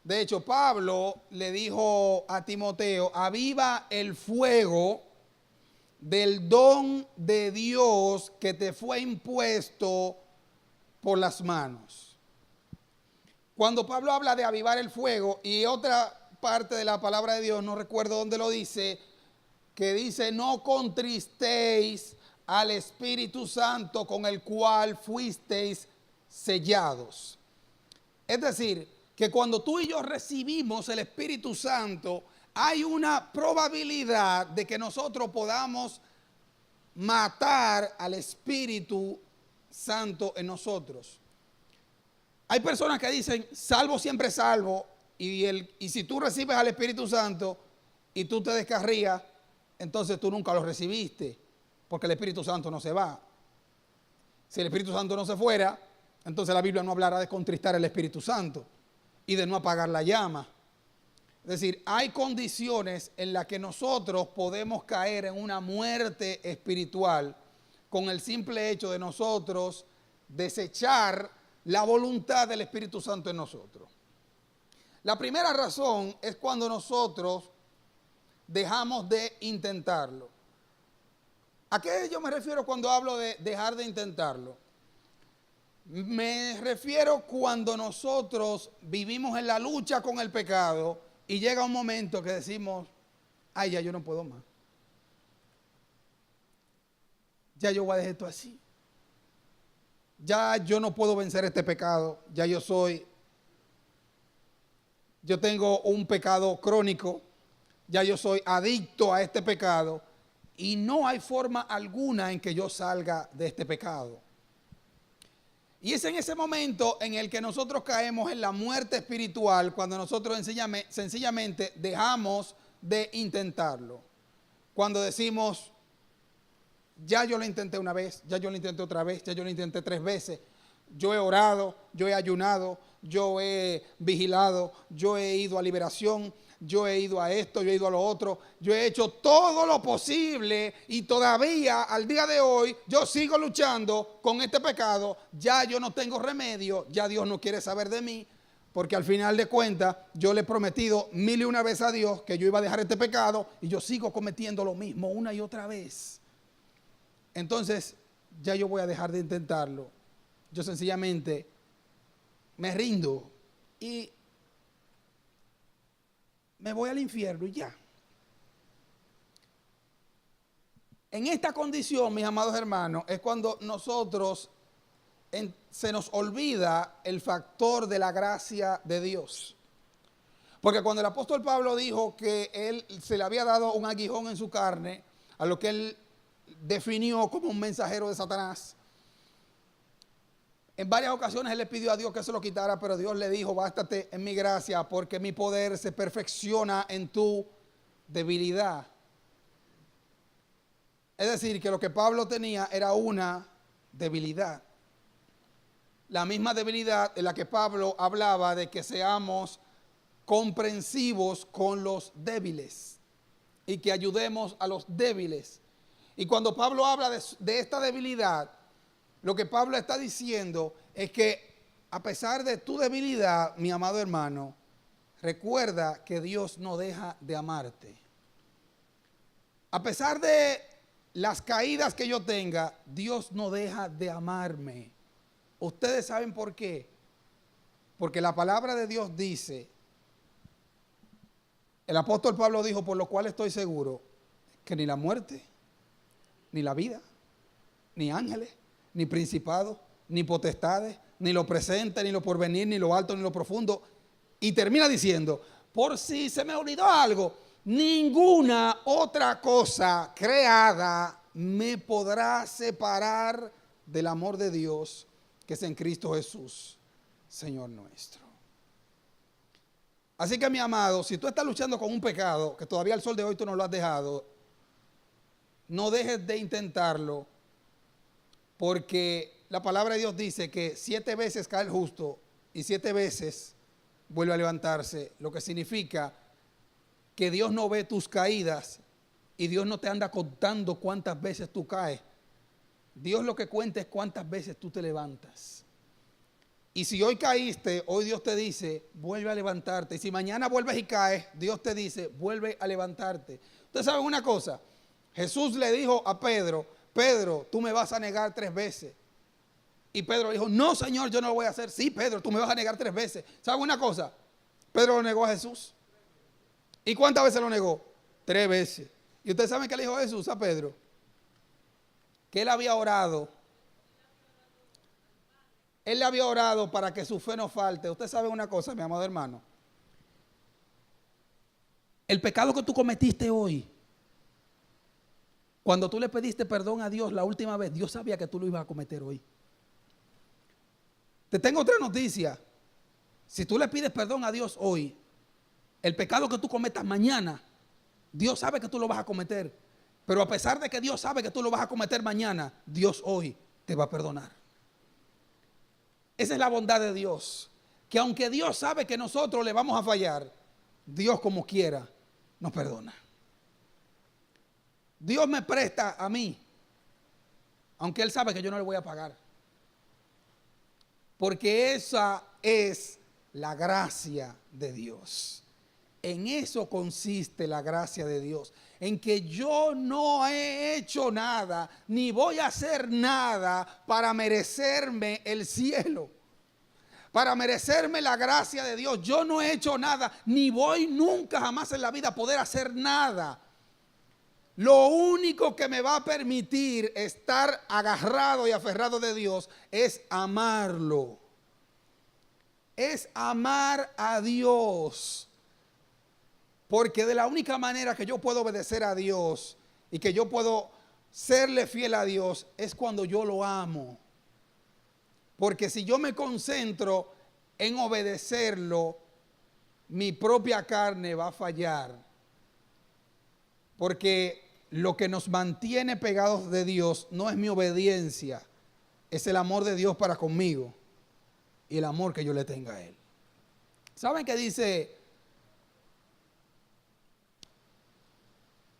De hecho, Pablo le dijo a Timoteo: aviva el fuego del don de Dios que te fue impuesto por las manos. Cuando Pablo habla de avivar el fuego, y otra parte de la palabra de Dios, no recuerdo dónde lo dice, que dice: no contristéis al Espíritu Santo con el cual fuisteis sellados. Es decir, que cuando tú y yo recibimos el Espíritu Santo, hay una probabilidad de que nosotros podamos matar al Espíritu Santo en nosotros. Hay personas que dicen: salvo siempre salvo. Y si tú recibes al Espíritu Santo y tú te descarrías, entonces tú nunca lo recibiste, porque el Espíritu Santo no se va. Si el Espíritu Santo no se fuera, entonces la Biblia no hablará de contristar el Espíritu Santo y de no apagar la llama. Es decir, hay condiciones en las que nosotros podemos caer en una muerte espiritual con el simple hecho de nosotros desechar la voluntad del Espíritu Santo en nosotros. La primera razón es cuando nosotros dejamos de intentarlo. ¿A qué yo me refiero cuando hablo de dejar de intentarlo? Me refiero cuando nosotros vivimos en la lucha con el pecado y llega un momento que decimos: ay, ya yo no puedo más. Ya yo voy a dejar esto así. Ya yo no puedo vencer este pecado. Yo tengo un pecado crónico, ya yo soy adicto a este pecado y no hay forma alguna en que yo salga de este pecado. Y es en ese momento en el que nosotros caemos en la muerte espiritual, cuando nosotros sencillamente dejamos de intentarlo. Cuando decimos: ya yo lo intenté una vez, ya yo lo intenté otra vez, ya yo lo intenté 3 veces. Yo he orado, yo he ayunado, yo he vigilado, yo he ido a liberación, yo he ido a esto, yo he ido a lo otro, yo he hecho todo lo posible y todavía al día de hoy yo sigo luchando con este pecado. Ya yo no tengo remedio, ya Dios no quiere saber de mí, porque al final de cuentas yo le he prometido 1001 veces a Dios que yo iba a dejar este pecado y yo sigo cometiendo lo mismo una y otra vez. Entonces ya yo voy a dejar de intentarlo. Yo sencillamente me rindo y me voy al infierno y ya. En esta condición, mis amados hermanos, es cuando nosotros se nos olvida el factor de la gracia de Dios. Porque cuando el apóstol Pablo dijo que él se le había dado un aguijón en su carne, a lo que él definió como un mensajero de Satanás, en varias ocasiones él le pidió a Dios que se lo quitara, pero Dios le dijo: bástate en mi gracia, porque mi poder se perfecciona en tu debilidad. Es decir, que lo que Pablo tenía era una debilidad. La misma debilidad en la que Pablo hablaba de que seamos comprensivos con los débiles y que ayudemos a los débiles. Y cuando Pablo habla de esta debilidad, lo que Pablo está diciendo es que a pesar de tu debilidad, mi amado hermano, recuerda que Dios no deja de amarte. A pesar de las caídas que yo tenga, Dios no deja de amarme. ¿Ustedes saben por qué? Porque la palabra de Dios dice, el apóstol Pablo dijo: por lo cual estoy seguro que ni la muerte, ni la vida, ni ángeles, ni principados, ni potestades, ni lo presente, ni lo porvenir, ni lo alto, ni lo profundo. Y termina diciendo: por si se me olvidó algo, ninguna otra cosa creada me podrá separar del amor de Dios que es en Cristo Jesús, Señor nuestro. Así que, mi amado, si tú estás luchando con un pecado que todavía al sol de hoy tú no lo has dejado, no dejes de intentarlo, porque la palabra de Dios dice que 7 veces cae el justo y 7 veces vuelve a levantarse, lo que significa que Dios no ve tus caídas y Dios no te anda contando cuántas veces tú caes. Dios lo que cuenta es cuántas veces tú te levantas. Y si hoy caíste, hoy Dios te dice, vuelve a levantarte. Y si mañana vuelves y caes, Dios te dice, vuelve a levantarte. Ustedes saben una cosa, Jesús le dijo a Pedro, Pedro, tú me vas a negar 3 veces. Y Pedro dijo, no, Señor, yo no lo voy a hacer. Sí, Pedro, tú me vas a negar 3 veces. ¿Saben una cosa? Pedro lo negó a Jesús. ¿Y cuántas veces lo negó? 3 veces. ¿Y ustedes saben qué le dijo Jesús a Pedro? Que él había orado. Él le había orado para que su fe no falte. Usted sabe una cosa, mi amado hermano. El pecado que tú cometiste hoy, cuando tú le pediste perdón a Dios la última vez, Dios sabía que tú lo ibas a cometer hoy. Te tengo otra noticia. Si tú le pides perdón a Dios hoy, el pecado que tú cometas mañana, Dios sabe que tú lo vas a cometer. Pero a pesar de que Dios sabe que tú lo vas a cometer mañana, Dios hoy te va a perdonar. Esa es la bondad de Dios. Que aunque Dios sabe que nosotros le vamos a fallar, Dios como quiera nos perdona. Dios me presta a mí, aunque Él sabe que yo no le voy a pagar. Porque esa es la gracia de Dios. En eso consiste la gracia de Dios. En que yo no he hecho nada, ni voy a hacer nada para merecerme el cielo. Para merecerme la gracia de Dios. Yo no he hecho nada, ni voy nunca jamás en la vida a poder hacer nada. Lo único que me va a permitir estar agarrado y aferrado de Dios es amarlo. Es amar a Dios. Porque de la única manera que yo puedo obedecer a Dios y que yo puedo serle fiel a Dios es cuando yo lo amo. Porque si yo me concentro en obedecerlo, mi propia carne va a fallar. Porque lo que nos mantiene pegados de Dios no es mi obediencia, es el amor de Dios para conmigo y el amor que yo le tenga a Él. ¿Saben qué dice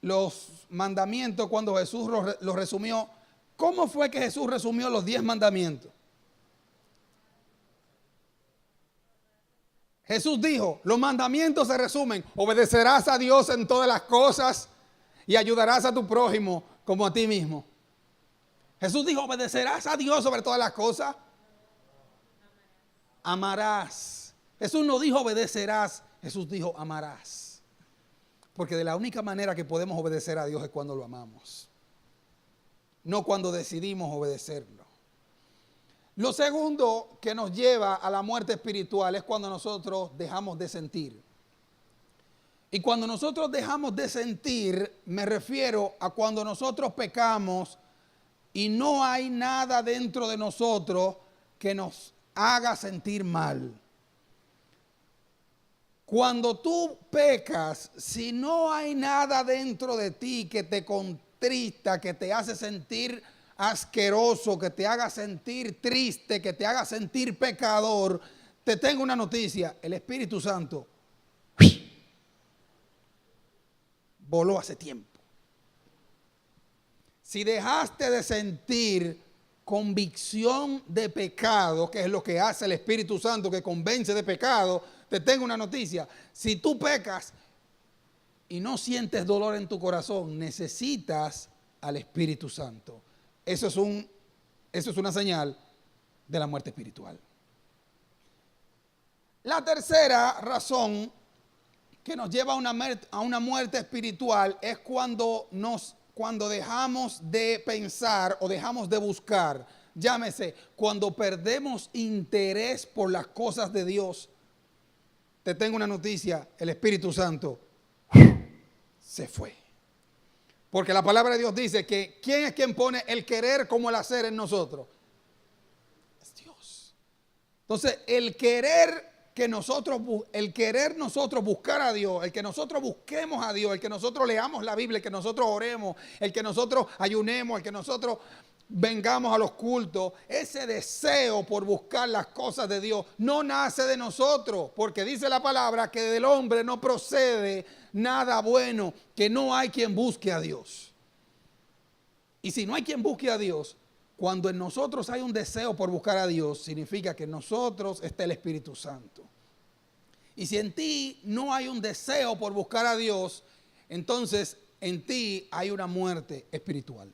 los mandamientos cuando Jesús los resumió? ¿Cómo fue que Jesús resumió los 10 mandamientos? Jesús dijo, los mandamientos se resumen, obedecerás a Dios en todas las cosas y ayudarás a tu prójimo como a ti mismo. Jesús dijo, obedecerás a Dios sobre todas las cosas. Amarás. Jesús no dijo obedecerás, Jesús dijo amarás. Porque de la única manera que podemos obedecer a Dios es cuando lo amamos. No cuando decidimos obedecerlo. Lo segundo que nos lleva a la muerte espiritual es cuando nosotros dejamos de sentir. Y cuando nosotros dejamos de sentir, me refiero a cuando nosotros pecamos y no hay nada dentro de nosotros que nos haga sentir mal. Cuando tú pecas, si no hay nada dentro de ti que te contrista, que te hace sentir asqueroso, que te haga sentir triste, que te haga sentir pecador, te tengo una noticia, el Espíritu Santo voló hace tiempo. Si dejaste de sentir convicción de pecado, que es lo que hace el Espíritu Santo, que convence de pecado, te tengo una noticia. Si tú pecas y no sientes dolor en tu corazón, necesitas al Espíritu Santo. Eso es una señal de la muerte espiritual. La tercera razón que nos lleva a una muerte espiritual es cuando dejamos de pensar o dejamos de buscar. Llámese, cuando perdemos interés por las cosas de Dios. Te tengo una noticia, el Espíritu Santo se fue. Porque la palabra de Dios dice que ¿quién es quien pone el querer como el hacer en nosotros? Es Dios. Entonces, el querer nosotros buscar a Dios, el que nosotros busquemos a Dios, el que nosotros leamos la Biblia, el que nosotros oremos, el que nosotros ayunemos, el que nosotros vengamos a los cultos, ese deseo por buscar las cosas de Dios no nace de nosotros, porque dice la palabra que del hombre no procede nada bueno, que no hay quien busque a Dios. Y si no hay quien busque a Dios, cuando en nosotros hay un deseo por buscar a Dios, significa que en nosotros está el Espíritu Santo. Y si en ti no hay un deseo por buscar a Dios, entonces en ti hay una muerte espiritual.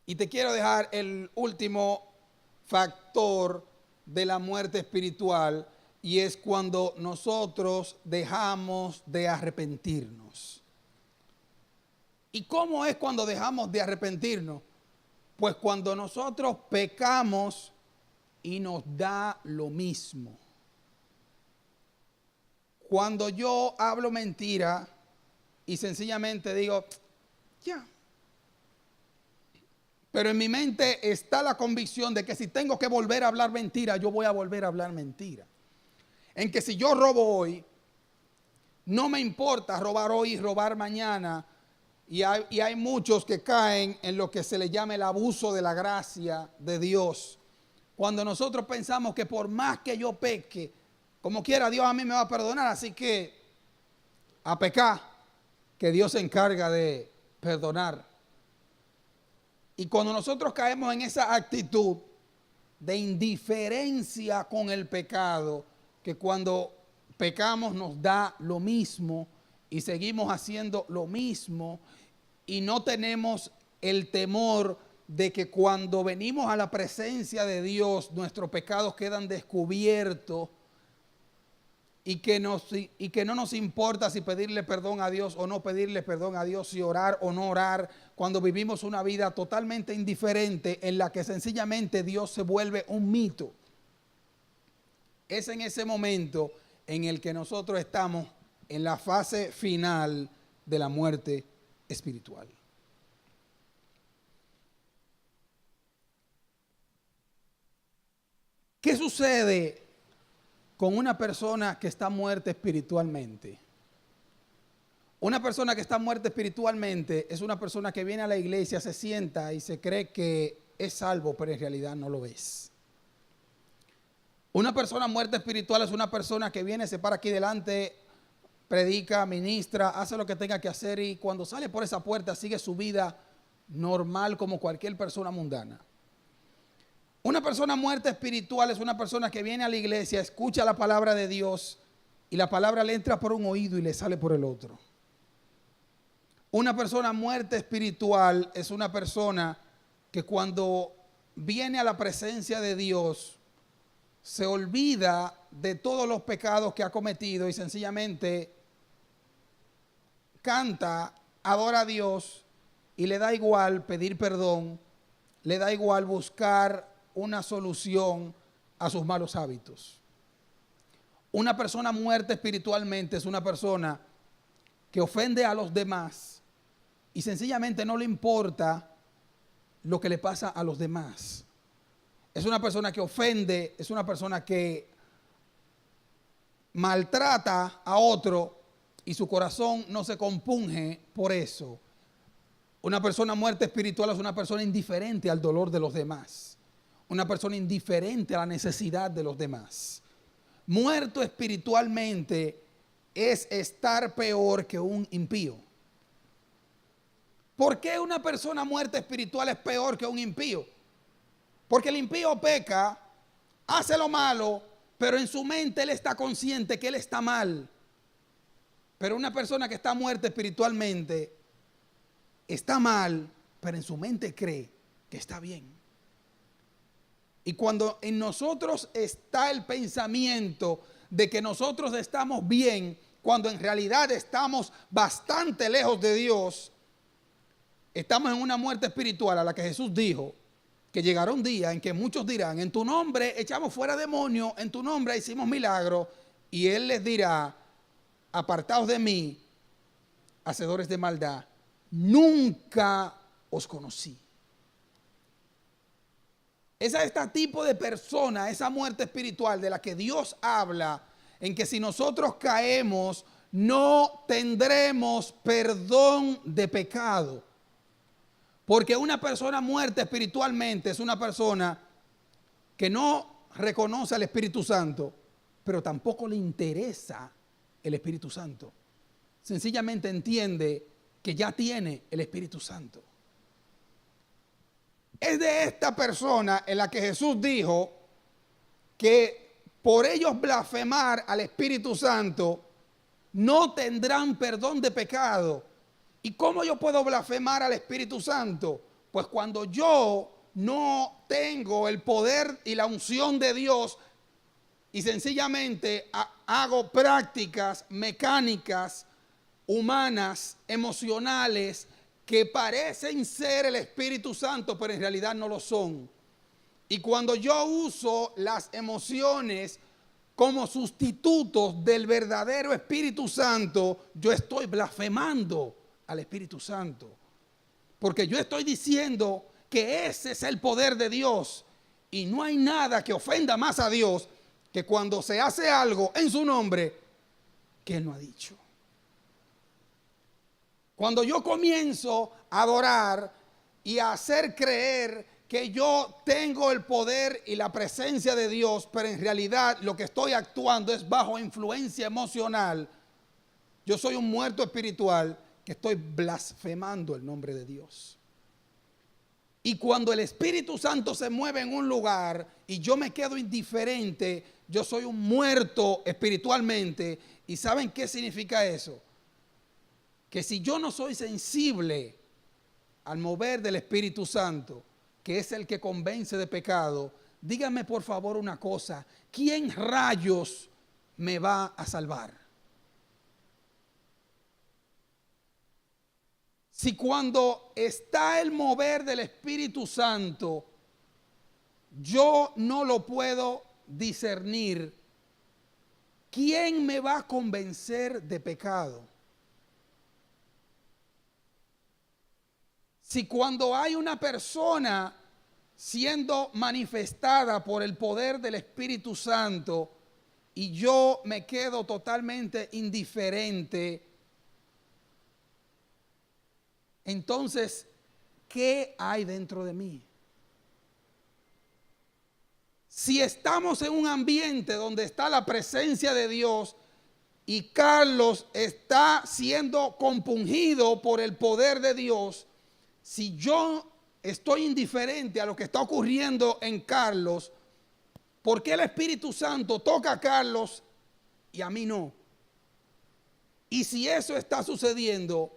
Y te quiero dejar el último factor de la muerte espiritual, y es cuando nosotros dejamos de arrepentirnos. ¿Y cómo es cuando dejamos de arrepentirnos? Pues cuando nosotros pecamos y nos da lo mismo. Cuando yo hablo mentira y sencillamente digo, ya. Pero en mi mente está la convicción de que si tengo que volver a hablar mentira, yo voy a volver a hablar mentira. En que si yo robo hoy, no me importa robar hoy y robar mañana. Y hay muchos que caen en lo que se le llama el abuso de la gracia de Dios. Cuando nosotros pensamos que por más que yo peque, como quiera Dios a mí me va a perdonar, así que a pecar, que Dios se encarga de perdonar. Y cuando nosotros caemos en esa actitud de indiferencia con el pecado, que cuando pecamos nos da lo mismo y seguimos haciendo lo mismo y no tenemos el temor de que cuando venimos a la presencia de Dios nuestros pecados quedan descubiertos y que no nos importa si pedirle perdón a Dios o no pedirle perdón a Dios, si orar o no orar, cuando vivimos una vida totalmente indiferente en la que sencillamente Dios se vuelve un mito. Es en ese momento en el que nosotros estamos en la fase final de la muerte espiritual. ¿Qué sucede con una persona que está muerta espiritualmente? Una persona que está muerta espiritualmente es una persona que viene a la iglesia, se sienta y se cree que es salvo, pero en realidad no lo es. Una persona muerta espiritual es una persona que viene, se para aquí delante, predica, ministra, hace lo que tenga que hacer y cuando sale por esa puerta sigue su vida normal como cualquier persona mundana. Una persona muerta espiritual es una persona que viene a la iglesia, escucha la palabra de Dios y la palabra le entra por un oído y le sale por el otro. Una persona muerta espiritual es una persona que cuando viene a la presencia de Dios se olvida de todos los pecados que ha cometido y sencillamente canta, adora a Dios y le da igual pedir perdón, le da igual buscar una solución a sus malos hábitos. Una persona muerta espiritualmente es una persona que ofende a los demás y sencillamente no le importa lo que le pasa a los demás. Es una persona que ofende, es una persona que maltrata a otro y su corazón no se compunge por eso. Una persona muerta espiritual es una persona indiferente al dolor de los demás. Una persona indiferente a la necesidad de los demás. Muerto espiritualmente es estar peor que un impío. ¿Por qué una persona muerta espiritual es peor que un impío? Porque el impío peca, hace lo malo, pero en su mente él está consciente que él está mal. Pero una persona que está muerta espiritualmente está mal, pero en su mente cree que está bien. Y cuando en nosotros está el pensamiento de que nosotros estamos bien, cuando en realidad estamos bastante lejos de Dios, estamos en una muerte espiritual a la que Jesús dijo que llegará un día en que muchos dirán, en tu nombre echamos fuera demonios, en tu nombre hicimos milagros, y Él les dirá, apartaos de mí, hacedores de maldad, nunca os conocí. Es a este tipo de persona, esa muerte espiritual de la que Dios habla, en que si nosotros caemos, no tendremos perdón de pecado. Porque una persona muerta espiritualmente es una persona que no reconoce al Espíritu Santo, pero tampoco le interesa el Espíritu Santo. Sencillamente entiende que ya tiene el Espíritu Santo. Es de esta persona en la que Jesús dijo que por ellos blasfemar al Espíritu Santo no tendrán perdón de pecado. ¿Y cómo yo puedo blasfemar al Espíritu Santo? Pues cuando yo no tengo el poder y la unción de Dios y sencillamente hago prácticas mecánicas, humanas, emocionales, que parecen ser el Espíritu Santo, pero en realidad no lo son. Y cuando yo uso las emociones como sustitutos del verdadero Espíritu Santo, yo estoy blasfemando al Espíritu Santo. Porque yo estoy diciendo que ese es el poder de Dios. Y no hay nada que ofenda más a Dios que cuando se hace algo en su nombre que Él no ha dicho. Cuando yo comienzo a adorar y a hacer creer que yo tengo el poder y la presencia de Dios, pero en realidad lo que estoy actuando es bajo influencia emocional, yo soy un muerto espiritual que estoy blasfemando el nombre de Dios. Y cuando el Espíritu Santo se mueve en un lugar y yo me quedo indiferente, yo soy un muerto espiritualmente. ¿Y saben qué significa eso? Que si yo no soy sensible al mover del Espíritu Santo, que es el que convence de pecado, díganme por favor una cosa: ¿quién rayos me va a salvar? Si cuando está el mover del Espíritu Santo, yo no lo puedo discernir, ¿quién me va a convencer de pecado? Si cuando hay una persona siendo manifestada por el poder del Espíritu Santo y yo me quedo totalmente indiferente, entonces, ¿qué hay dentro de mí? Si estamos en un ambiente donde está la presencia de Dios y Carlos está siendo compungido por el poder de Dios, si yo estoy indiferente a lo que está ocurriendo en Carlos, ¿por qué el Espíritu Santo toca a Carlos y a mí no? Y si eso está sucediendo,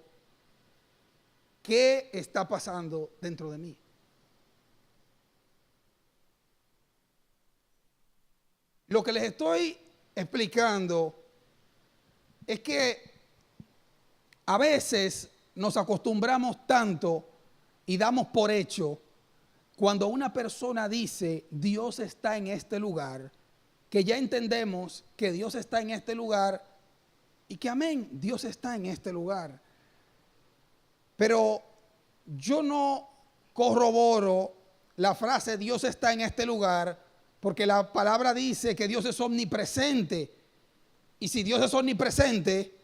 ¿qué está pasando dentro de mí? Lo que les estoy explicando es que a veces nos acostumbramos tanto y damos por hecho cuando una persona dice Dios está en este lugar, que ya entendemos que Dios está en este lugar y que amén, Dios está en este lugar. Pero yo no corroboro la frase Dios está en este lugar, porque la palabra dice que Dios es omnipresente. Y si Dios es omnipresente,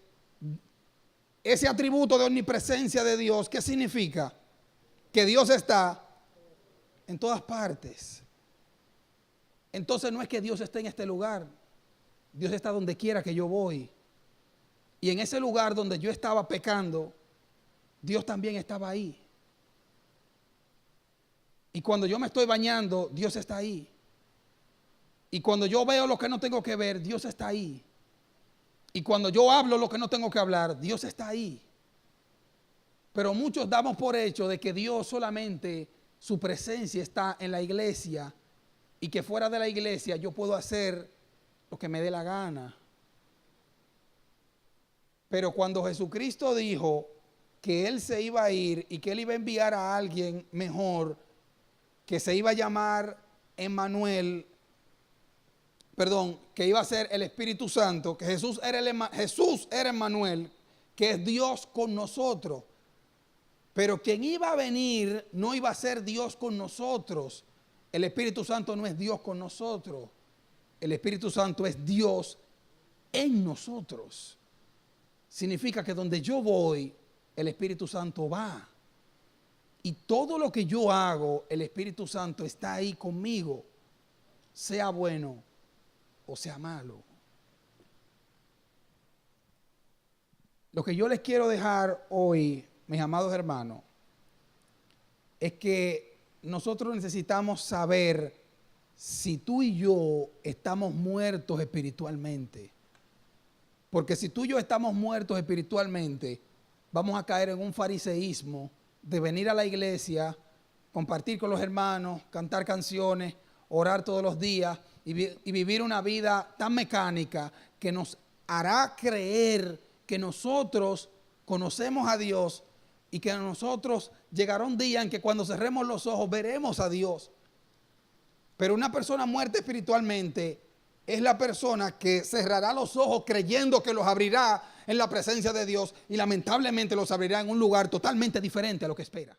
ese atributo de omnipresencia de Dios, ¿qué significa? Que Dios está en todas partes. Entonces no es que Dios esté en este lugar, Dios está donde quiera que yo voy. Y en ese lugar donde yo estaba pecando, Dios también estaba ahí. Y cuando yo me estoy bañando, Dios está ahí. Y cuando yo veo lo que no tengo que ver, Dios está ahí. Y cuando yo hablo lo que no tengo que hablar, Dios está ahí. Pero muchos damos por hecho de que Dios solamente, su presencia está en la iglesia y que fuera de la iglesia yo puedo hacer lo que me dé la gana. Pero cuando Jesucristo dijo que Él se iba a ir y que Él iba a enviar a alguien mejor, que se iba a llamar Emmanuel, que iba a ser el Espíritu Santo, que Jesús era Emmanuel, que es Dios con nosotros. Pero quien iba a venir no iba a ser Dios con nosotros. El Espíritu Santo no es Dios con nosotros. El Espíritu Santo es Dios en nosotros. Significa que donde yo voy, el Espíritu Santo va. Y todo lo que yo hago, el Espíritu Santo está ahí conmigo, sea bueno o sea malo. Lo que yo les quiero dejar hoy, mis amados hermanos, es que nosotros necesitamos saber si tú y yo estamos muertos espiritualmente. Porque si tú y yo estamos muertos espiritualmente, vamos a caer en un fariseísmo de venir a la iglesia, compartir con los hermanos, cantar canciones, orar todos los días y vivir una vida tan mecánica que nos hará creer que nosotros conocemos a Dios y que a nosotros llegará un día en que cuando cerremos los ojos veremos a Dios. Pero una persona muerta espiritualmente es la persona que cerrará los ojos creyendo que los abrirá en la presencia de Dios y lamentablemente los abrirá en un lugar totalmente diferente a lo que espera.